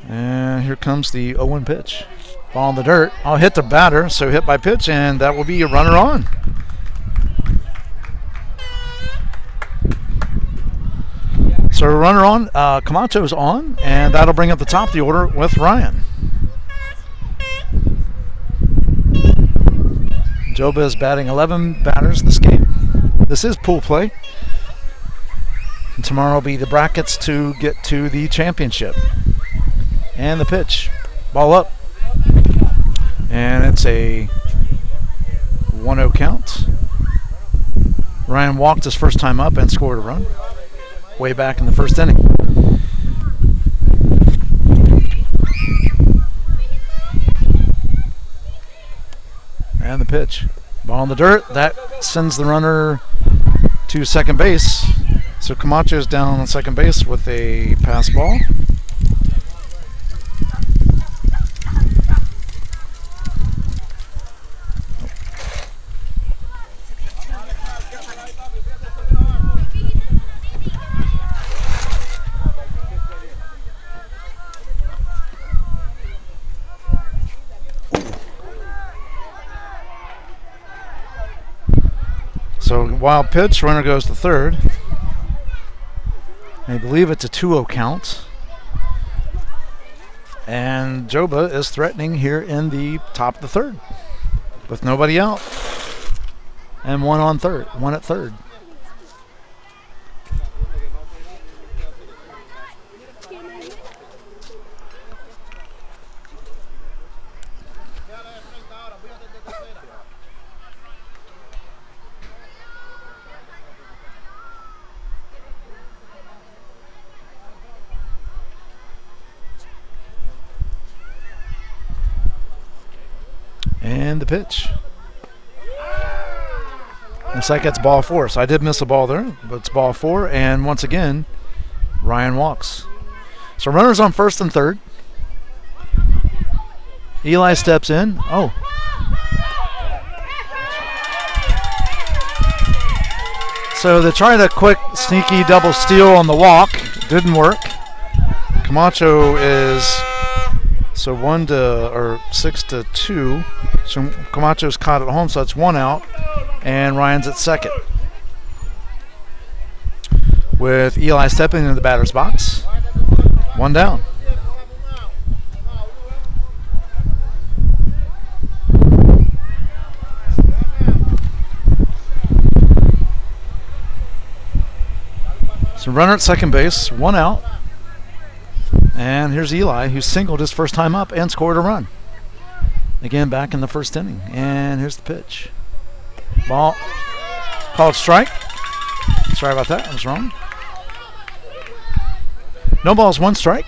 [SPEAKER 4] And here comes the 0-1 pitch. Ball in the dirt. I'll hit the batter, so hit by pitch, and that will be a runner on. So runner on, Camacho's on, and that'll bring up the top of the order with Ryan. Joba is batting 11 batters this game. This is pool play. And tomorrow will be the brackets to get to the championship. And the pitch. Ball up. And it's a 1-0 count. Ryan walked his first time up and scored a run. Way back in the first inning. And the pitch. Ball in the dirt. That sends the runner to second base. So Camacho is down on second base with a pass ball. wild pitch. Runner goes to third. I believe it's a 2-0 count. And Joba is threatening here in the top of the third with nobody out. And one at third. And the pitch. Looks like it's ball 4. So I did miss a ball there, but it's ball 4. And once again, Ryan walks. So runners on first and third. Eli steps in. Oh. So they tried a quick, sneaky double steal on the walk. Didn't work. Camacho is 6-2. So Camacho's caught at home, so that's 1 out. And Ryan's at second. With Eli stepping into the batter's box. 1 down. So runner at second base, 1 out. And here's Eli, who singled his first time up and scored a run. Again, back in the first inning. And here's the pitch. Ball called strike. Sorry about that. I was wrong. No balls, 1 strike.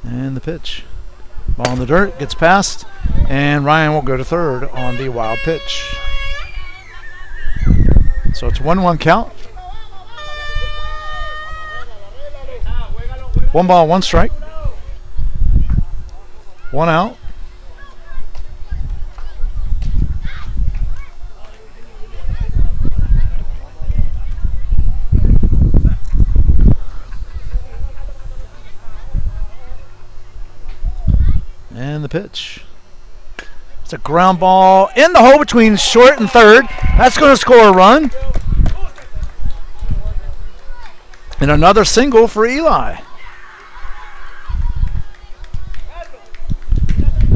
[SPEAKER 4] And the pitch. Ball in the dirt, gets past, and Ryan will go to third on the wild pitch. So it's 1-1 count. 1 ball, 1 strike. 1 out. And the pitch. It's a ground ball in the hole between short and third. That's going to score a run. And another single for Eli.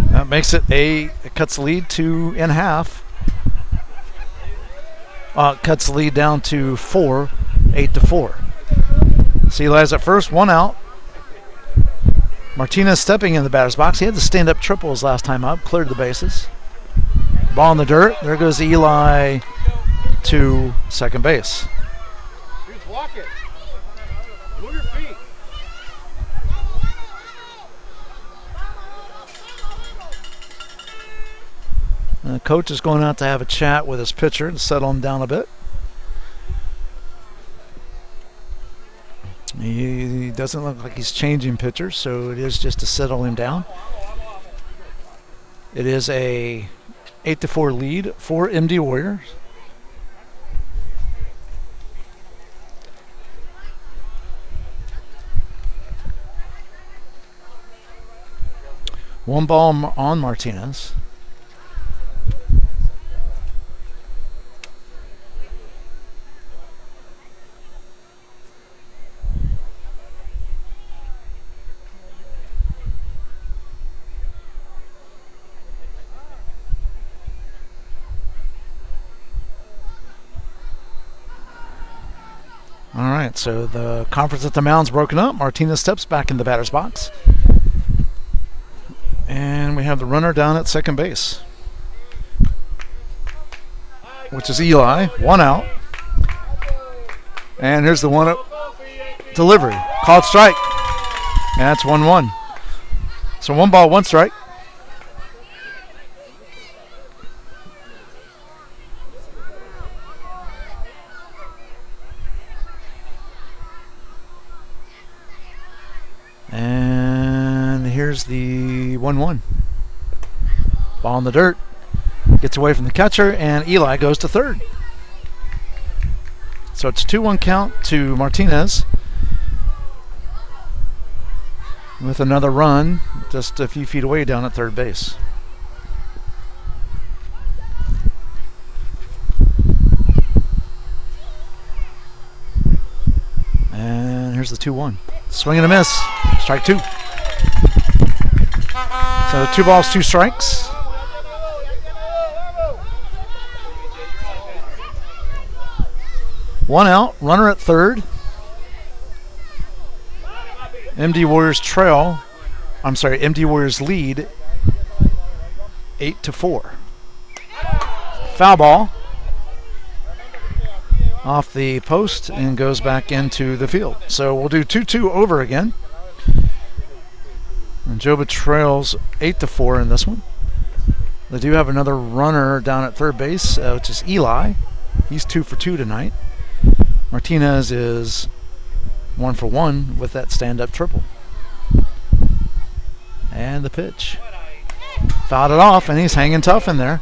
[SPEAKER 4] That makes it it cuts the lead to in half. Cuts the lead down to 4, 8-4. So Eli's at first, 1 out. Martinez stepping in the batter's box. He had to stand up triples last time up, cleared the bases. Ball in the dirt. There goes Eli to second base.
[SPEAKER 3] Please walk it. Move your feet.
[SPEAKER 4] The coach is going out to have a chat with his pitcher to settle him down a bit. He doesn't look like he's changing pitchers, so it is just to settle him down. It is a 8-4 lead for MD Warriors. One ball on Martinez. All right, so the conference at the mound's broken up. Martinez steps back in the batter's box. And we have the runner down at second base, which is Eli, 1 out. And here's the 1-up delivery. Called strike. And that's 1-1. So 1 ball, 1 strike. And here's the 1-1. Ball in the dirt. Gets away from the catcher, and Eli goes to third. So it's 2-1 count to Martinez. with another run just a few feet away down at third base. And here's the 2-1. Swing and a miss. Strike 2. So 2 balls, 2 strikes. One out, runner at third. MD Warriors lead 8-4. Foul ball off the post and goes back into the field. So we'll do 2-2 over again. And Joba trails 8-4 in this one. They do have another runner down at third base, which is Eli. He's 2 for 2 tonight. Martinez is 1 for 1 with that stand-up triple. And the pitch. Fouled it off, and he's hanging tough in there.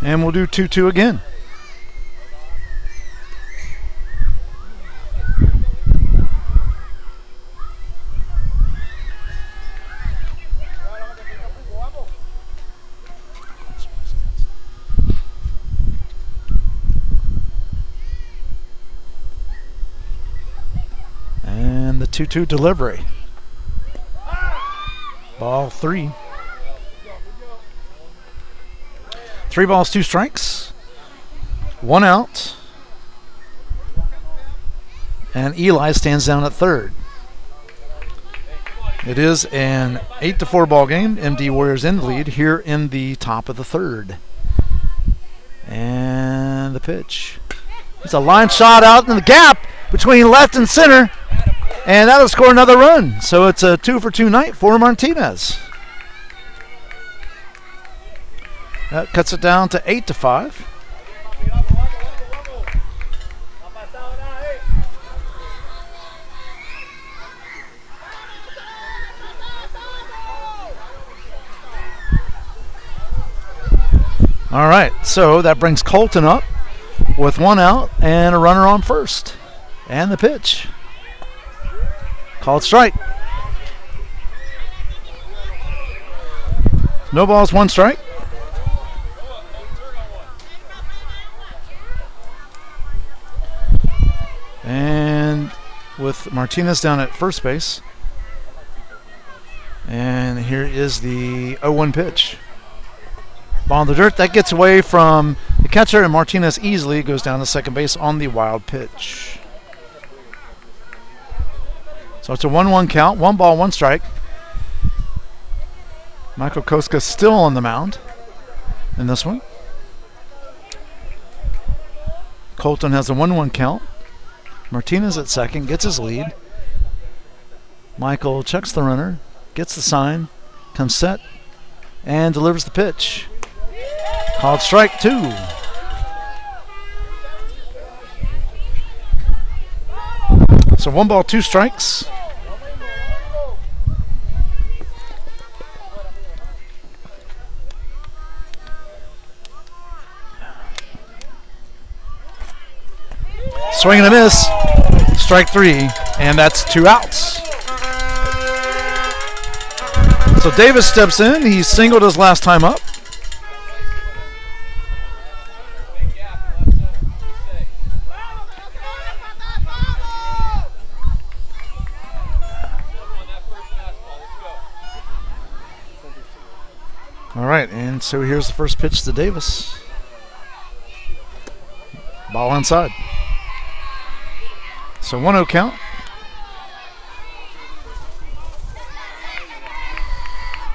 [SPEAKER 4] And we'll do 2-2 again. And the 2-2 delivery. Ball 3. 3 balls, 2 strikes. 1 out. And Eli stands down at third. It is an 8-4 ball game. MD Warriors in the lead here in the top of the third. And the pitch. It's a line shot out in the gap between left and center. And that'll score another run. So it's a 2 for 2 night for Martinez. That cuts it down to 8-5. All right, so that brings Colton up with 1 out and a runner on first. And the pitch. Called strike. No balls, 1 strike. And with Martinez down at first base. And here is the 0-1 pitch. Ball in the dirt. That gets away from the catcher, and Martinez easily goes down to second base on the wild pitch. So it's a 1-1 count. 1 ball, 1 strike. Michael Koska still on the mound in this one. Colton has a 1-1 count. Martinez at second, gets his lead. Michael checks the runner, gets the sign, comes set, and delivers the pitch. Called strike 2. So 1 ball, 2 strikes. Swing and a miss. Strike 3, and that's 2 outs. So Davis steps in. He singled his last time up. All right, and so here's the first pitch to Davis. Ball inside. So 1-0 count.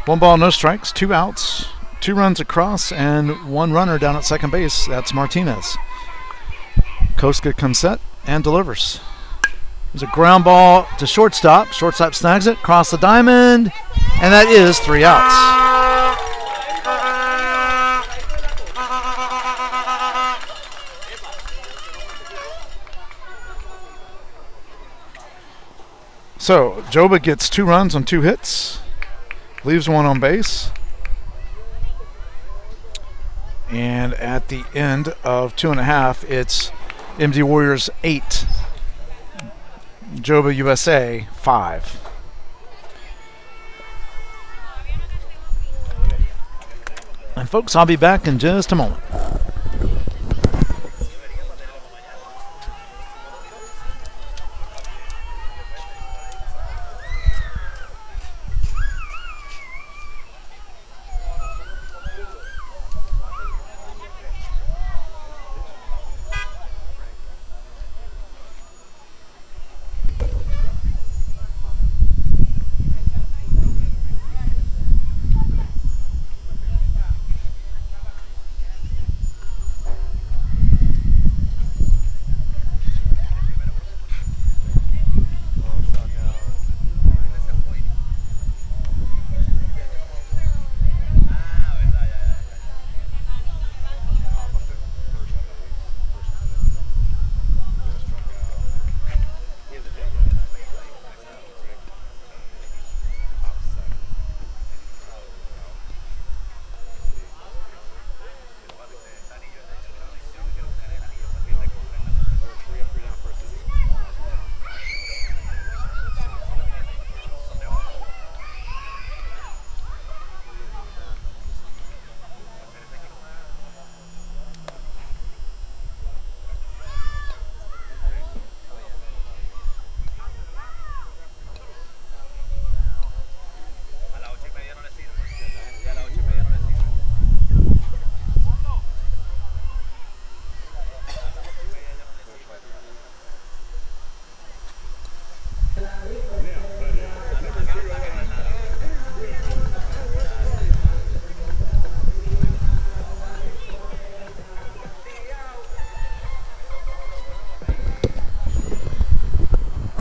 [SPEAKER 4] One ball, no strikes, 2 outs, 2 runs across, and 1 runner down at second base. That's Martinez. Koska comes set and delivers. There's a ground ball to shortstop. Shortstop snags it, across the diamond, and that is 3 outs. So Joba gets 2 runs on 2 hits, leaves 1 on base, and at the end of 2.5, it's MD Warriors 8, Joba USA 5. And folks, I'll be back in just a moment.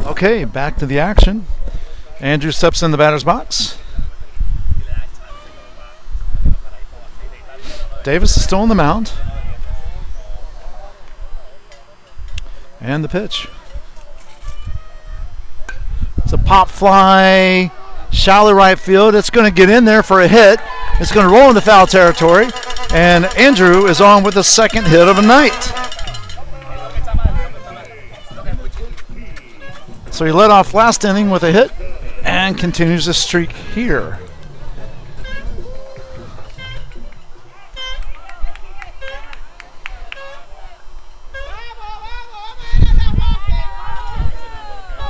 [SPEAKER 4] Okay, back to the action. Andrew steps in the batter's box. Davis is still on the mound. And the pitch. It's a pop fly, shallow right field. It's going to get in there for a hit. It's going to roll into foul territory. And Andrew is on with the second hit of the night. So he led off last inning with a hit and continues the streak here.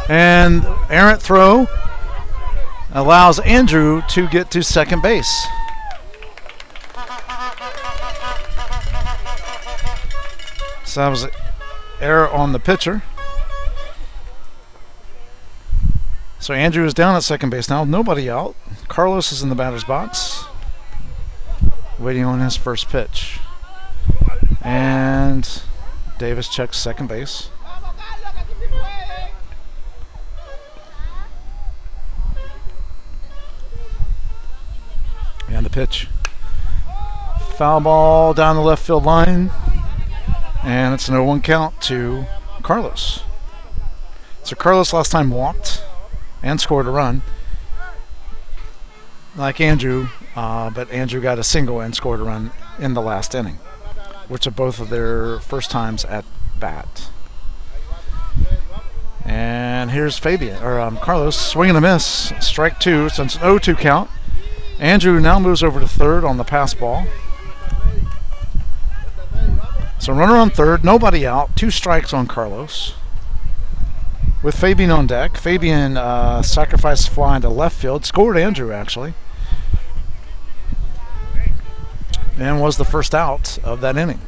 [SPEAKER 4] And errant throw allows Andrew to get to second base. So that was an error on the pitcher. So Andrew is down at second base now, nobody out. Carlos is in the batter's box, waiting on his first pitch. And Davis checks second base. And the pitch. Foul ball down the left field line. And it's an 0-1 count to Carlos. So Carlos last time walked and scored a run, like Andrew, but Andrew got a single and scored a run in the last inning, which are both of their first times at bat. And here's Carlos swinging a miss, strike two, so it's an 0-2 count. Andrew now moves over to third on the pass ball. So runner on third, nobody out, 2 strikes on Carlos. With Fabian on deck, Fabian sacrificed fly into left field, scored Andrew actually, and was the first out of that inning.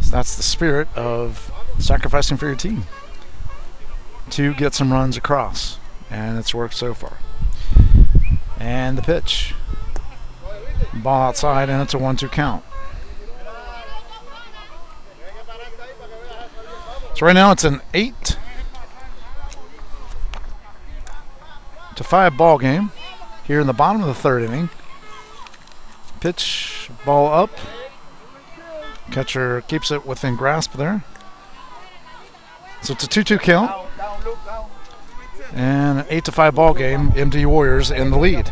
[SPEAKER 4] So that's the spirit of sacrificing for your team, to get some runs across, and it's worked so far. And the pitch. Ball outside, and it's a 1-2 count. So right now it's an 8-5 ball game here in the bottom of the third inning. Pitch, ball up. Catcher keeps it within grasp there. So it's a 2-2 count. And an 8-5 ball game. MD Warriors in the lead.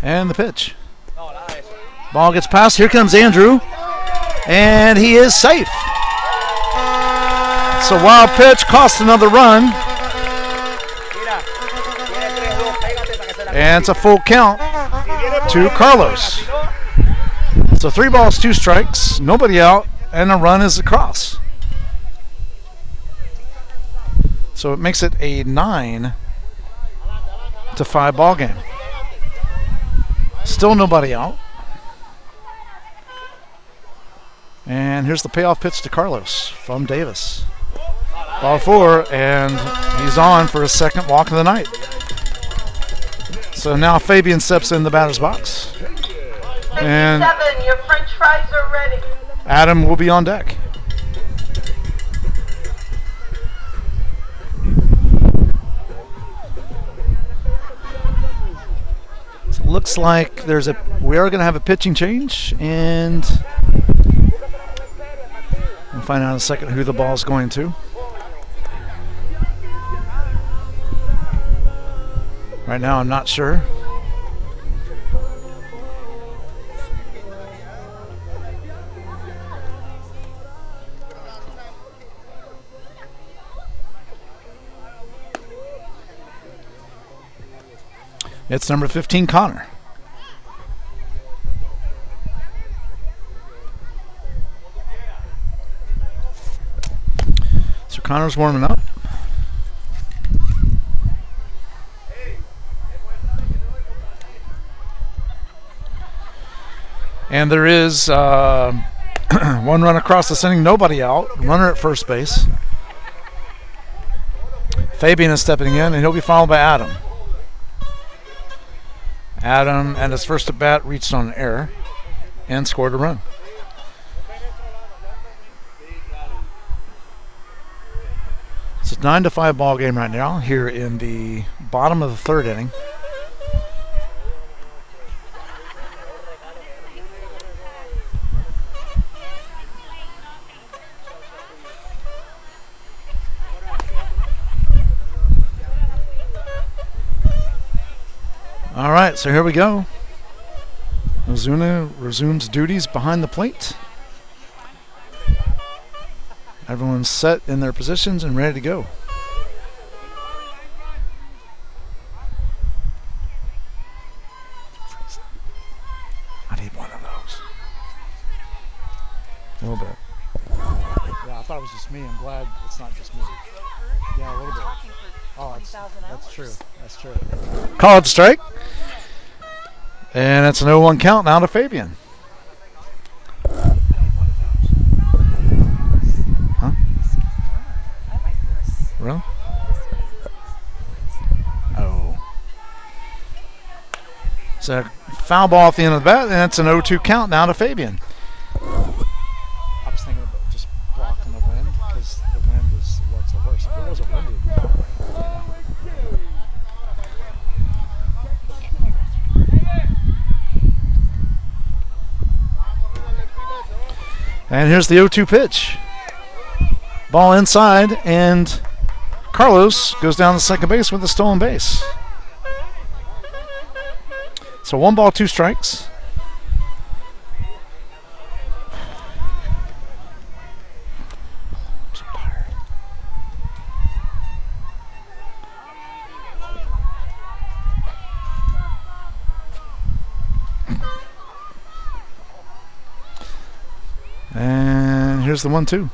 [SPEAKER 4] And the pitch. Ball gets passed. Here comes Andrew. And he is safe. So wild pitch cost another run. And it's a full count to Carlos. So 3 balls, 2 strikes, nobody out, and a run is across. So it makes it a 9-5 ball game. Still nobody out. And here's the payoff pitch to Carlos from Davis. Ball 4, and he's on for his second walk of the night. So now Fabian steps in the batter's box. And
[SPEAKER 6] 57, your French fries are ready.
[SPEAKER 4] Adam will be on deck. So it looks like we are going to have a pitching change, and we'll find out in a second who the ball is going to. Right now, I'm not sure. It's number 15, Connor. So Connor's warming up. And there is 1 run across the inning, nobody out. Runner at first base. Fabian is stepping in, and he'll be followed by Adam. Adam, at his first at bat, reached on an error and scored a run. It's a 9-5 ball game right now here in the bottom of the 3rd inning. All right, so here we go. Ozuna resumes duties behind the plate. Everyone's set in their positions and ready to go. I need one of those. A little bit. Yeah, I thought it was just me. I'm glad it's not just me. Yeah, a little bit. Oh, that's true. That's true. Called strike. And it's an 0-1 count now to Fabian. Huh? Really? Oh. It's a foul ball at the end of the bat, and it's an 0-2 count now to Fabian. I was thinking about just blocking the wind, because the wind is what's the worst. If it wasn't windy, it'd be fine. And here's the 0-2 pitch. Ball inside, and Carlos goes down to second base with a stolen base. So 1 ball, 2 strikes. I'm so tired. And here's the 1-2.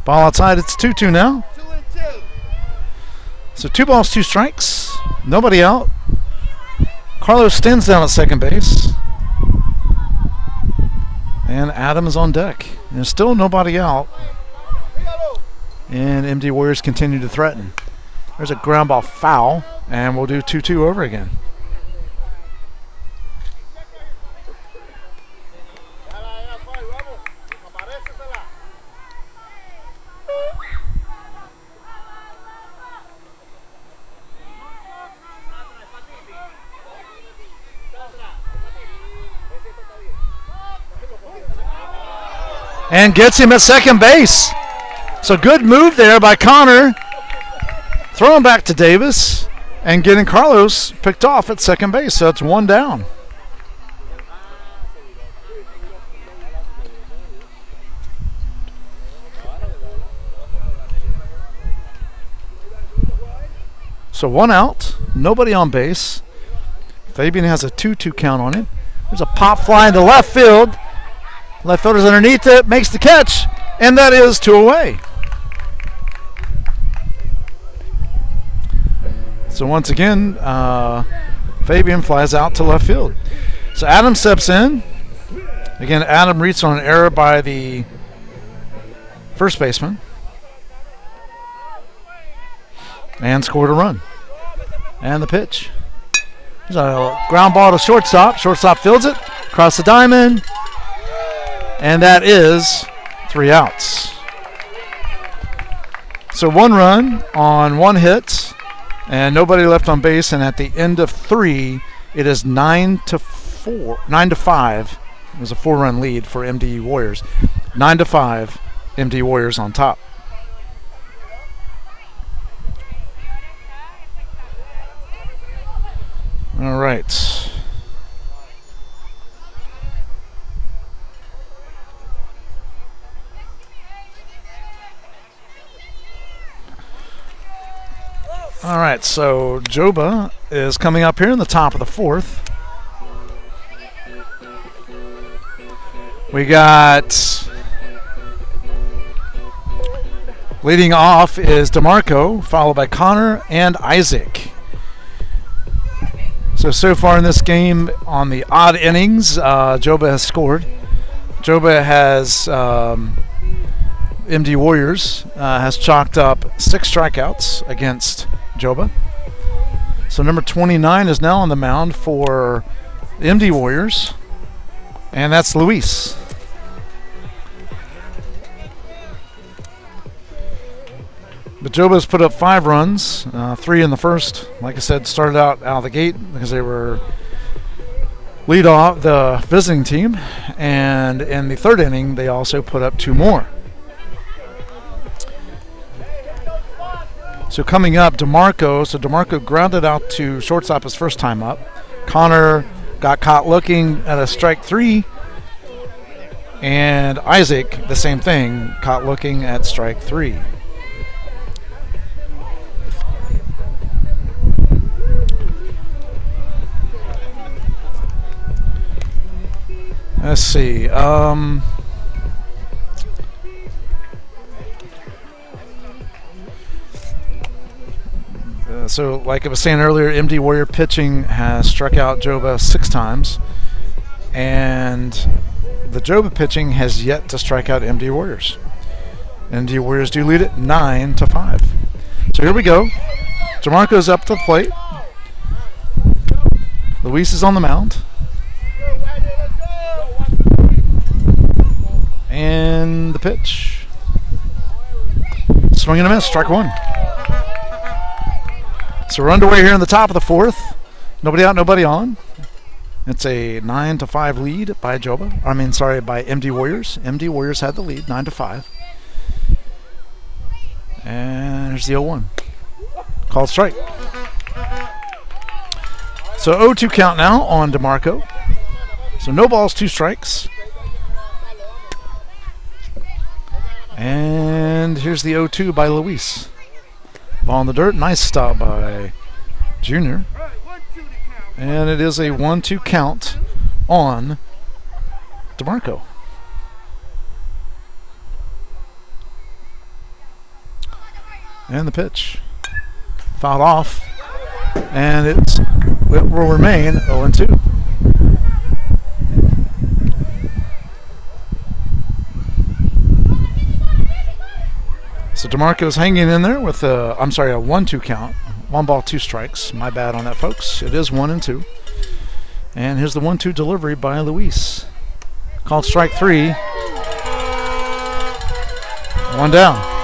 [SPEAKER 4] Ball outside, it's 2-2 now.
[SPEAKER 3] 2-2.
[SPEAKER 4] So 2 balls, 2 strikes. Nobody out. Carlos stands down at second base. And Adam is on deck. There's still nobody out. And MD Warriors continue to threaten. There's a ground ball foul, and we'll do 2-2 over again. And gets him at second base. So good move there by Connor. Throwing back to Davis and getting Carlos picked off at second base. So it's 1 down. So 1 out, nobody on base. Fabian has a 2-2 count on him. There's a pop fly into left field. Left fielder's underneath it, makes the catch, and that is 2 away. So once again, Fabian flies out to left field. So Adam steps in. Again, Adam reads on an error by the first baseman and scored a run. And the pitch. There's a ground ball to shortstop. Shortstop fields it, across the diamond, and that is 3 outs. So 1 run on 1 hit, and nobody left on base. And at the end of 3, it is 9-5. It was a 4-run lead for MD Warriors. 9-5, MD Warriors on top. All right. All right, so Joba is coming up here in the top of the 4th. We got leading off is DeMarco, followed by Connor and Isaac. So far in this game, on the odd innings, Joba has scored. Joba has, MD Warriors has chalked up 6 strikeouts against Joba. So number 29 is now on the mound for the MD Warriors, and that's Luis. But Joba's put up 5 runs, 3 in the first. Like I said, started out of the gate because they were lead off the visiting team, and in the 3rd inning they also put up 2 more. So coming up, DeMarco. So DeMarco grounded out to shortstop his first time up. Connor got caught looking at a strike 3, and Isaac the same thing, caught looking at strike 3. Let's see. So like I was saying earlier, MD Warrior pitching has struck out Joba 6 times, and the Joba pitching has yet to strike out MD Warriors. MD Warriors do lead it 9-5. So here we go. DeMarco's up to the plate. Luis is on the mound. And the pitch. Swing and a miss, strike 1. So we're underway here in the top of the 4th. Nobody out, nobody on. It's a 9-5 lead by Joba. By MD Warriors. MD Warriors had the lead, 9-5. And here's the 0-1. Called strike. So 0-2 count now on DeMarco. So no balls, 2 strikes. And here's the 0-2 by Luis. Ball in the dirt. Nice stop by Junior. And it is a 1-2 count on DeMarco. And the pitch. Fouled off. And it will remain 0-2. So DeMarco's hanging in there with a 1-2 count. 1 ball, 2 strikes. My bad on that, folks. It is 1-2. And here's the 1-2 delivery by Luis. Called strike 3. 1 down.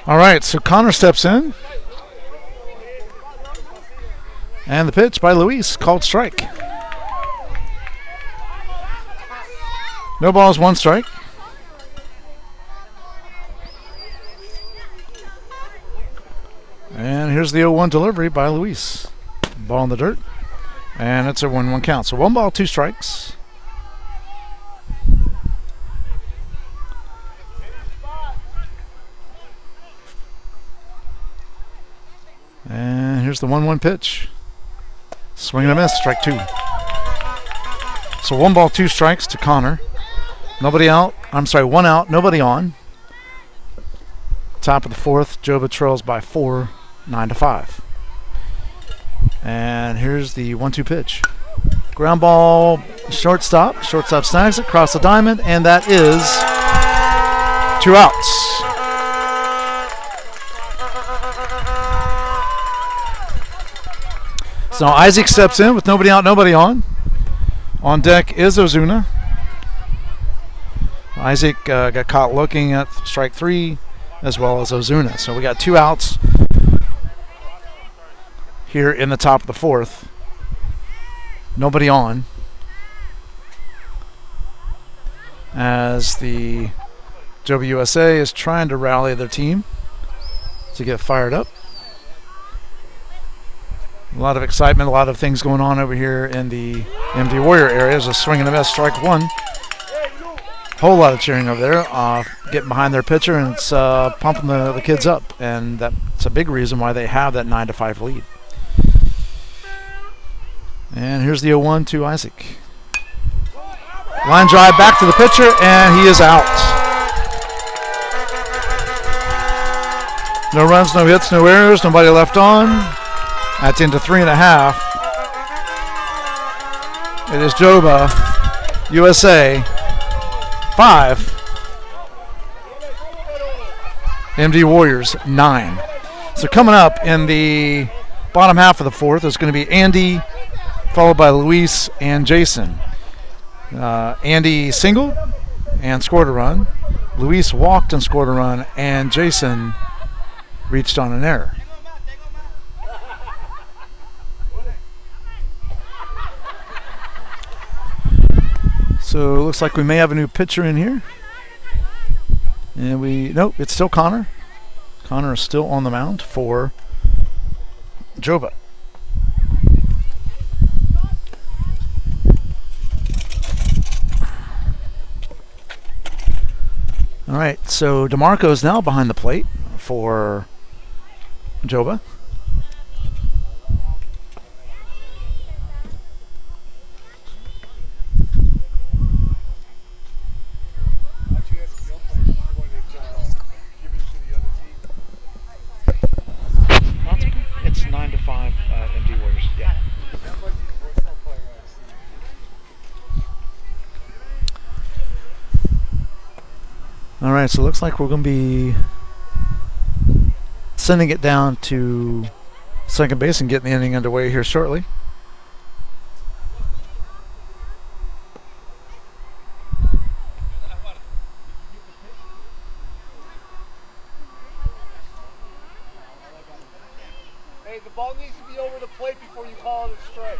[SPEAKER 4] All right, so Connor steps in. And the pitch by Luis, called strike. No balls, 1 strike. And here's the 0-1 delivery by Luis. Ball in the dirt. And it's a 1-1 count. So 1 ball, 2 strikes. And here's the 1-1 pitch. Swing and a miss, strike 2. So 1 ball, 2 strikes to Connor. Nobody out. I'm sorry, 1 out, nobody on. Top of the 4th, Joba trails by 4, 9-5. And here's the 1-2 pitch. Ground ball, shortstop. Shortstop snags it, across the diamond, and that is 2 outs. So Isaac steps in with nobody out, nobody on. On deck is Ozuna. Isaac got caught looking at strike 3 as well as Ozuna. So we got 2 outs here in the top of the 4th. Nobody on. As the Joba USA is trying to rally their team to get fired up. A lot of excitement, a lot of things going on over here in the MD Warrior area. There's a swing and a miss, strike 1. Whole lot of cheering over there, getting behind their pitcher, and it's pumping the kids up. And that's a big reason why they have that 9-5 lead. And here's the 0-1 to Isaac. Line drive back to the pitcher, and he is out. No runs, no hits, no errors, nobody left on. That's into 3.5. It is Joba USA 5, MD Warriors 9. So coming up in the bottom half of the 4th is going to be Andy, followed by Luis and Jason. Andy singled and scored a run. Luis walked and scored a run, and Jason reached on an error. So it looks like we may have a new pitcher in here. And nope, it's still Connor. Connor is still on the mound for Joba. All right, so DeMarco is now behind the plate for Joba. It's 9-5 MD Warriors. Yeah. All right, so it looks like we're going to be sending it down to second base and getting the inning underway here shortly.
[SPEAKER 3] Hey, the ball needs to be over the plate before you call it a strike.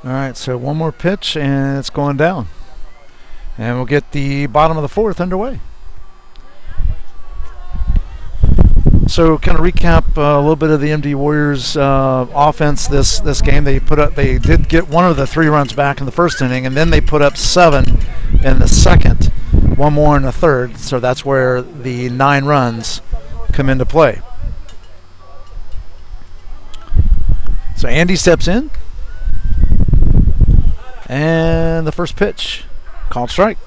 [SPEAKER 4] All right, so one more pitch and it's going down. And we'll get the bottom of the 4th underway. So kind of recap a little bit of the MD Warriors offense this game. They did get one of the 3 runs back in the first inning, and then they put up 7 in the second, 1 more in the third. So that's where the 9 runs come into play. So Andy steps in. And the first pitch, called strike.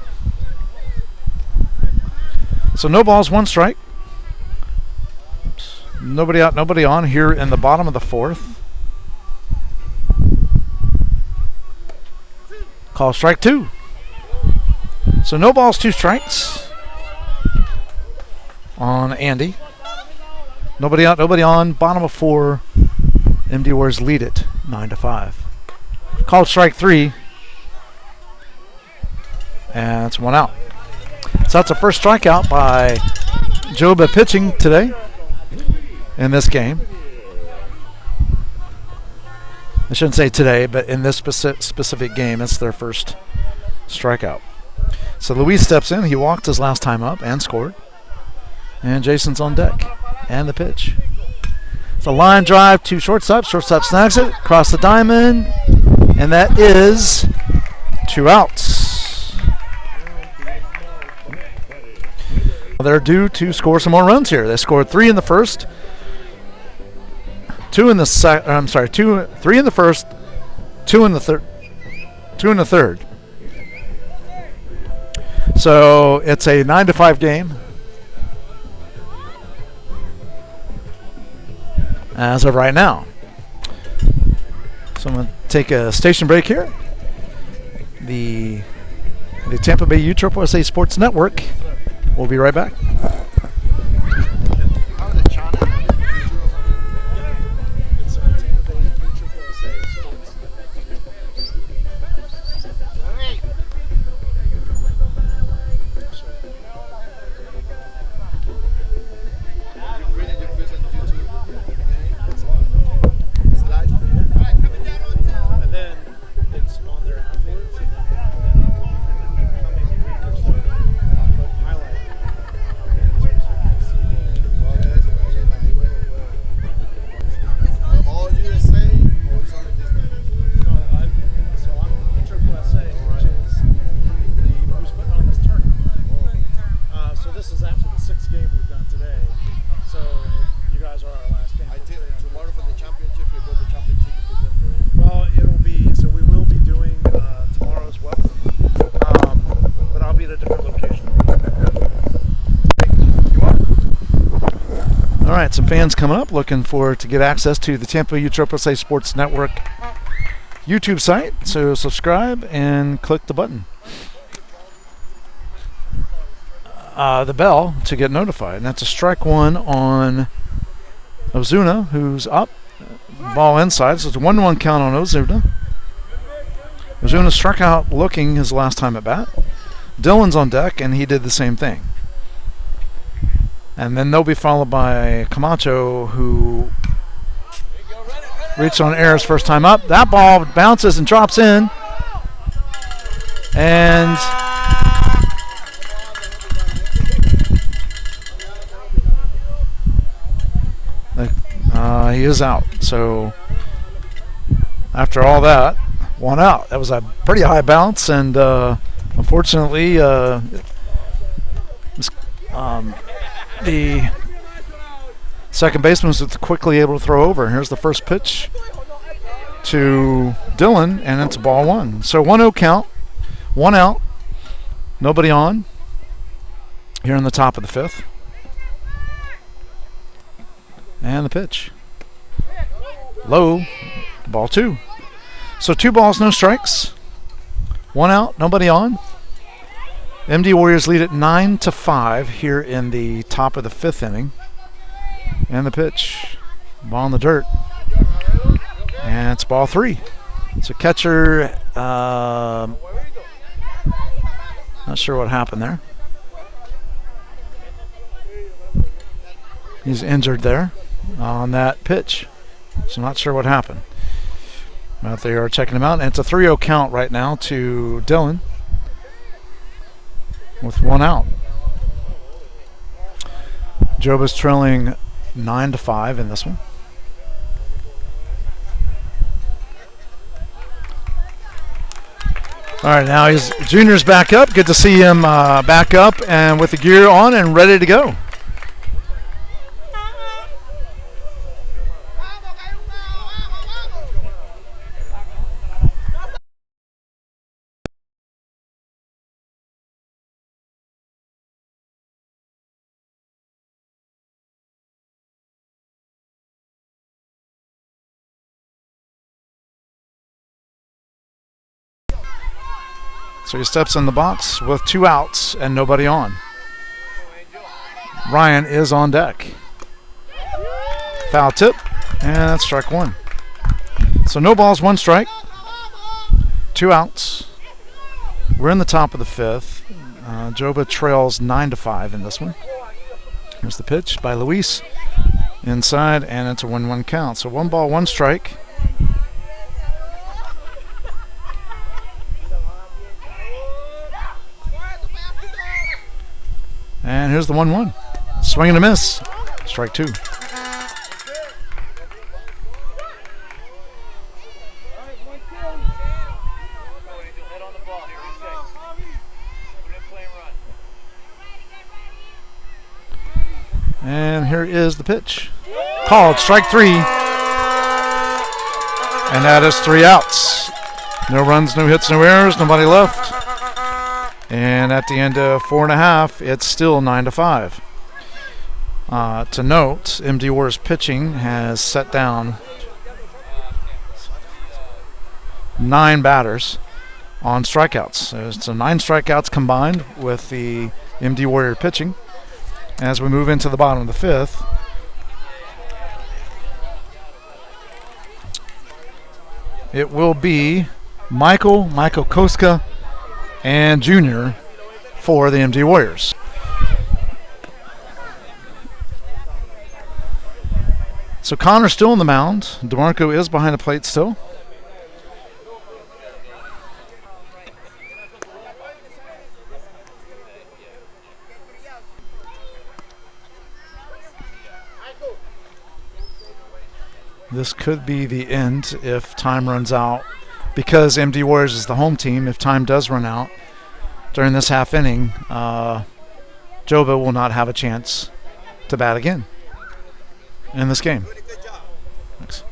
[SPEAKER 4] So no balls, 1 strike. Oops. Nobody out, nobody on here in the bottom of the 4th. Call strike 2. So no balls, 2 strikes on Andy. Nobody out, nobody on. Bottom of 4. MD Warriors lead it 9-5. Called strike 3. And it's 1 out. So that's the first strikeout by Joba pitching today in this game. I shouldn't say today, but in this specific game, it's their first strikeout. So Luis steps in. He walked his last time up and scored. And Jason's on deck. And the pitch. It's a line drive to shortstop. Shortstop snags it. Across the diamond. And that is 2 outs. They're due to score some more runs here. They scored 3 in the first. 3 in the first. 2 in the third. 2 in the third. So it's a 9-5 game as of right now. So I'm going to take a station break here. The Tampa Bay USA Sports Network. We'll be right back. Some fans coming up looking to get access to the Tampa USA Sports Network YouTube site. So subscribe and click the button. The bell to get notified. And that's a strike 1 on Ozuna, who's up. Ball inside, so it's a 1-1 count on Ozuna. Ozuna struck out looking his last time at bat. Dylan's on deck, and he did the same thing. And then they'll be followed by Camacho, who reached on errors first time up. That ball bounces and drops in. And he is out. So after all that, 1 out. That was a pretty high bounce, and unfortunately, the second baseman was quickly able to throw over. Here's the first pitch to Dylan, and it's ball 1. So 1-0 count, 1 out, nobody on here in the top of the 5th. And the pitch. Low, ball 2. So 2 balls, no strikes, 1 out, nobody on. MD Warriors lead at 9-5 here in the top of the 5th inning. And the pitch. Ball in the dirt. And it's ball 3. So catcher, not sure what happened there. He's injured there on that pitch. So not sure what happened. But they are checking him out. And it's a 3-0 count right now to Dylan, with 1 out. Joba's trailing 9-5 in this one. All right, now Junior's back up. Good to see him back up and with the gear on and ready to go. So he steps in the box with 2 outs and nobody on. Ryan is on deck. Foul tip, and that's strike 1. So no balls, 1 strike, 2 outs. We're in the top of the 5th. Joba trails 9-5 in this one. Here's the pitch by Luis. Inside, and it's a 1-1 count. So 1 ball, 1 strike. here's the 1-1. Swing and a miss. Strike 2. And here is the pitch. Called strike 3. And that is 3 outs. No runs, no hits, no errors, nobody left. And at the end of 4.5, it's still 9-5. To note, MD Warriors pitching has set down 9 batters on strikeouts. So 9 strikeouts combined with the MD Warrior pitching. As we move into the bottom of the 5th, it will be Michael Koska, and Junior for the MD Warriors. So Connor's still on the mound. DeMarco is behind the plate still. This could be the end if time runs out, because MD Warriors is the home team. If time does run out during this half inning, Joba will not have a chance to bat again in this game. Thanks.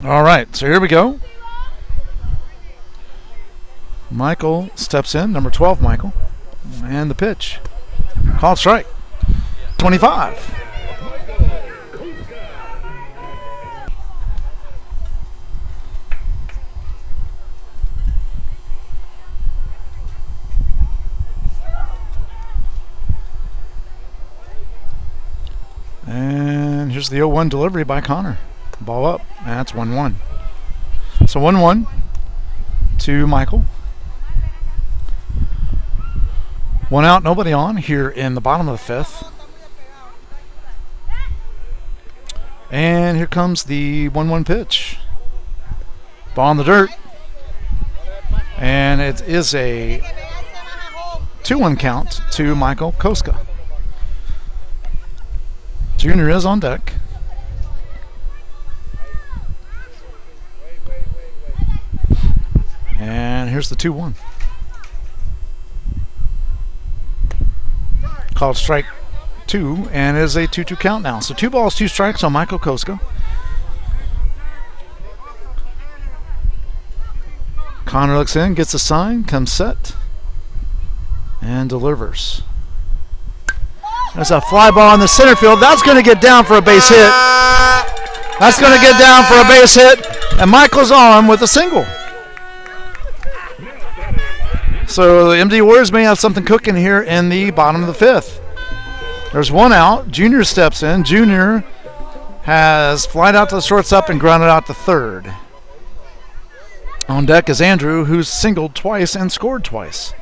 [SPEAKER 4] All right, so here we go. Michael steps in, number 12, Michael. And the pitch. Called strike. 25. And here's the 0-1 delivery by Connor. Ball up. That's 1-1. So 1-1 to Michael. 1 out, nobody on here in the bottom of the 5th. And here comes the 1-1 pitch. Ball in the dirt. And it is a 2-1 count to Michael Koska. Junior is on deck. And here's the 2-1. Called strike 2, and it is a 2-2 count now. So 2 balls, 2 strikes on Michael Koska. Connor looks in, gets a sign, comes set, and delivers. There's a fly ball in the center field. That's going to get down for a base hit. That's going to get down for a base hit, and Michael's on with a single. So the MD Warriors may have something cooking here in the bottom of the 5th. There's 1 out. Junior steps in. Junior has flied out to the shortstop and grounded out to third. On deck is Andrew, who's singled twice and scored twice.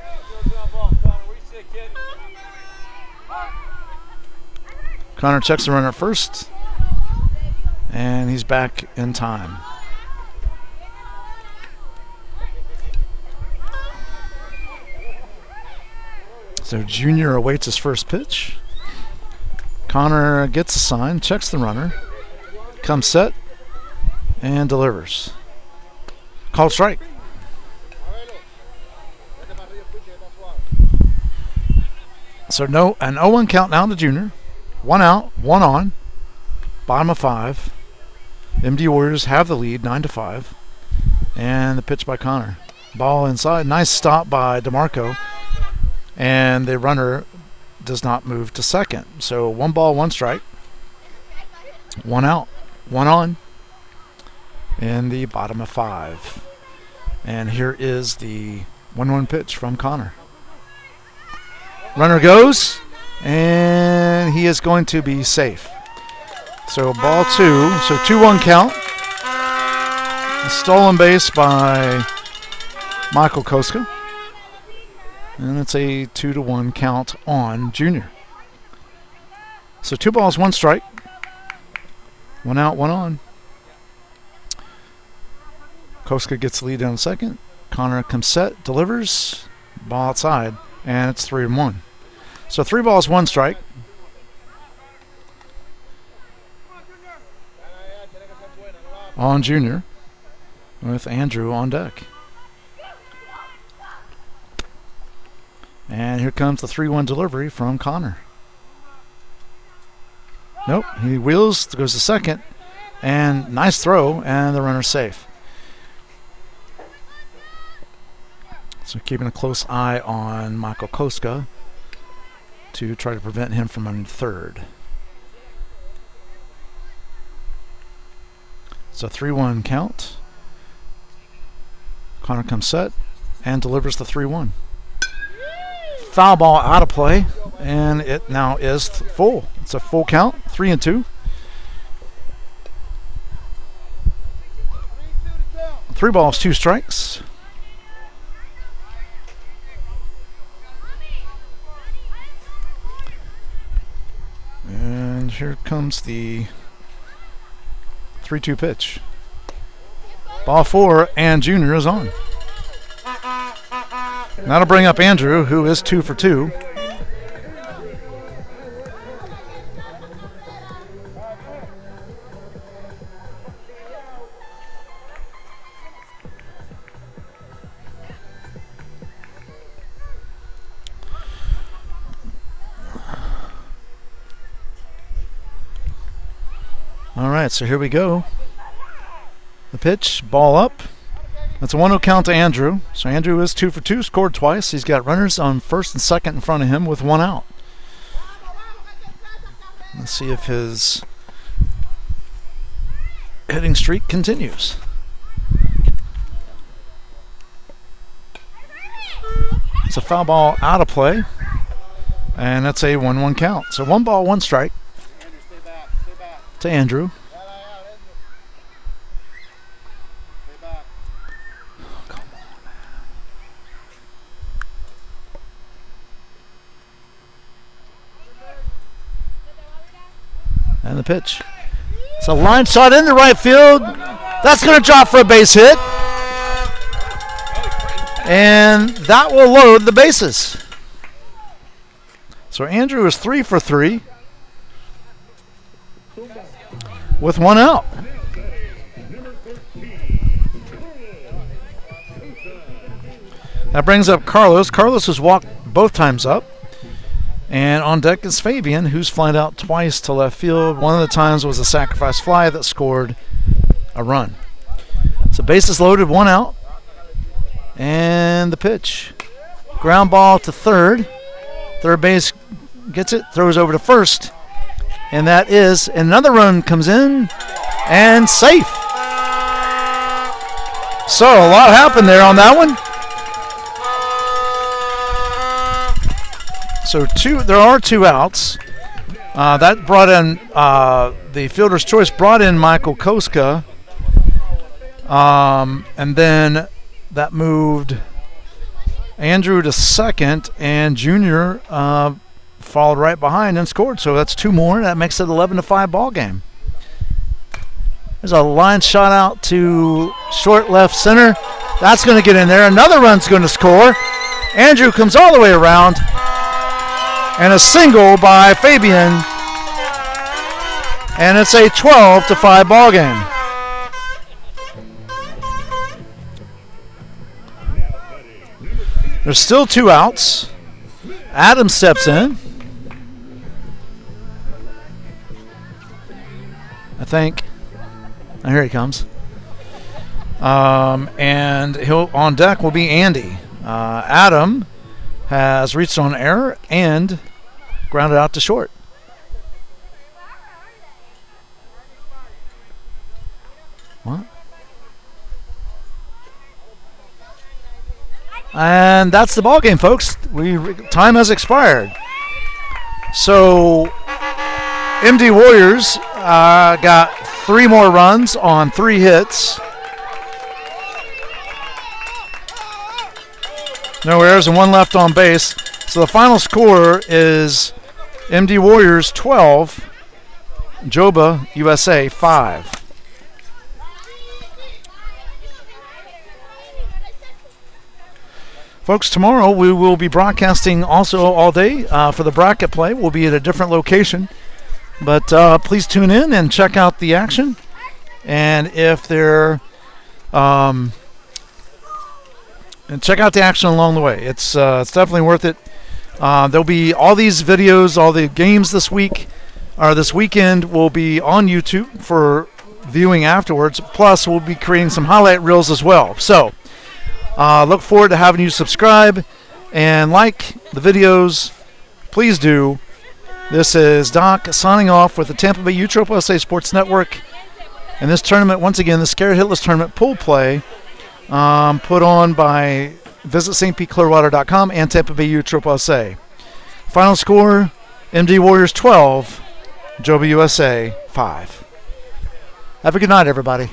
[SPEAKER 4] Connor checks the runner first, and he's back in time. So Junior awaits his first pitch. Connor gets a sign, checks the runner, comes set, and delivers. Called strike. So an 0-1 count now to Junior. 1 out, 1 on. Bottom of 5. MD Warriors have the lead, 9-5. And the pitch by Connor. Ball inside. Nice stop by DeMarco. And the runner does not move to second. So 1 ball, 1 strike. 1 out, 1 on. In the bottom of 5. And here is the 1-1 pitch from Connor. Runner goes, and he is going to be safe. So ball 2. So 2-1 count. A stolen base by Michael Koska. And it's a 2-1 count on Junior. So 2 balls, 1 strike. 1 out, 1 on. Koska gets the lead down second. Connor comes set, delivers. Ball outside. And it's 3-1. So 3 balls, 1 strike. On Junior with Andrew on deck. And here comes the 3-1 delivery from Connor. Nope, he wheels, goes to second, and nice throw, and the runner's safe. So keeping a close eye on Michael Koska to try to prevent him from running third. It's a 3-1 count. Connor comes set and delivers the 3-1. Foul ball out of play, and it now is full. It's a full count, 3-2. 3 balls, 2 strikes. And here comes the 3-2 pitch. Ball 4, and Junior is on. That'll bring up Andrew, who is 2 for 2. All right, so here we go. The pitch, ball up. That's a 1-0 count to Andrew. So Andrew is 2 for 2, scored twice. He's got runners on first and second in front of him with 1 out. Let's see if his hitting streak continues. It's a foul ball out of play, and that's a 1-1 count. So 1 ball, 1 strike to Andrew. And the pitch. It's a line shot into right field. That's going to drop for a base hit. And that will load the bases. So Andrew is 3 for 3 with 1 out. That brings up Carlos. Carlos has walked both times up. And on deck is Fabian, who's flied out twice to left field. One of the times was a sacrifice fly that scored a run. So bases loaded, 1 out. And the pitch. Ground ball to third. Third base gets it, throws over to first. And that is, another run comes in, and safe. So a lot happened there on that one. So there are 2 outs. That brought in, the fielder's choice brought in Michael Koska. And then that moved Andrew to second, and Junior followed right behind and scored. So that's 2 more. That makes it 11-5 ball game. There's a line shot out to short left center. That's going to get in there. Another run's going to score. Andrew comes all the way around. And a single by Fabian. And it's a 12-5 ball game. There's still 2 outs. Adam steps in. I think. Oh, here he comes. And he'll on deck will be Andy. Adam has reached on error and grounded out to short. What? And that's the ball game, folks. Time has expired. So MD Warriors got 3 more runs on 3 hits. No errors and 1 left on base. So the final score is MD Warriors 12, Joba USA 5. Folks, tomorrow we will be broadcasting also all day for the bracket play. We'll be at a different location. But please tune in and check out the action. And if they're... and check out the action along the way. It's definitely worth it. There'll be all these videos, all the games this week, or this weekend will be on YouTube for viewing afterwards. Plus, we'll be creating some highlight reels as well. So, look forward to having you subscribe and like the videos. Please do. This is Doc signing off with the Tampa Bay Joba USA Sports Network. And this tournament, once again, the Scared Hitless Tournament pool play, put on by Visit stpclearwater.com and Tampa Bay Joba USA. Final score, MD Warriors 12, Joba USA 5. Have a good night, everybody.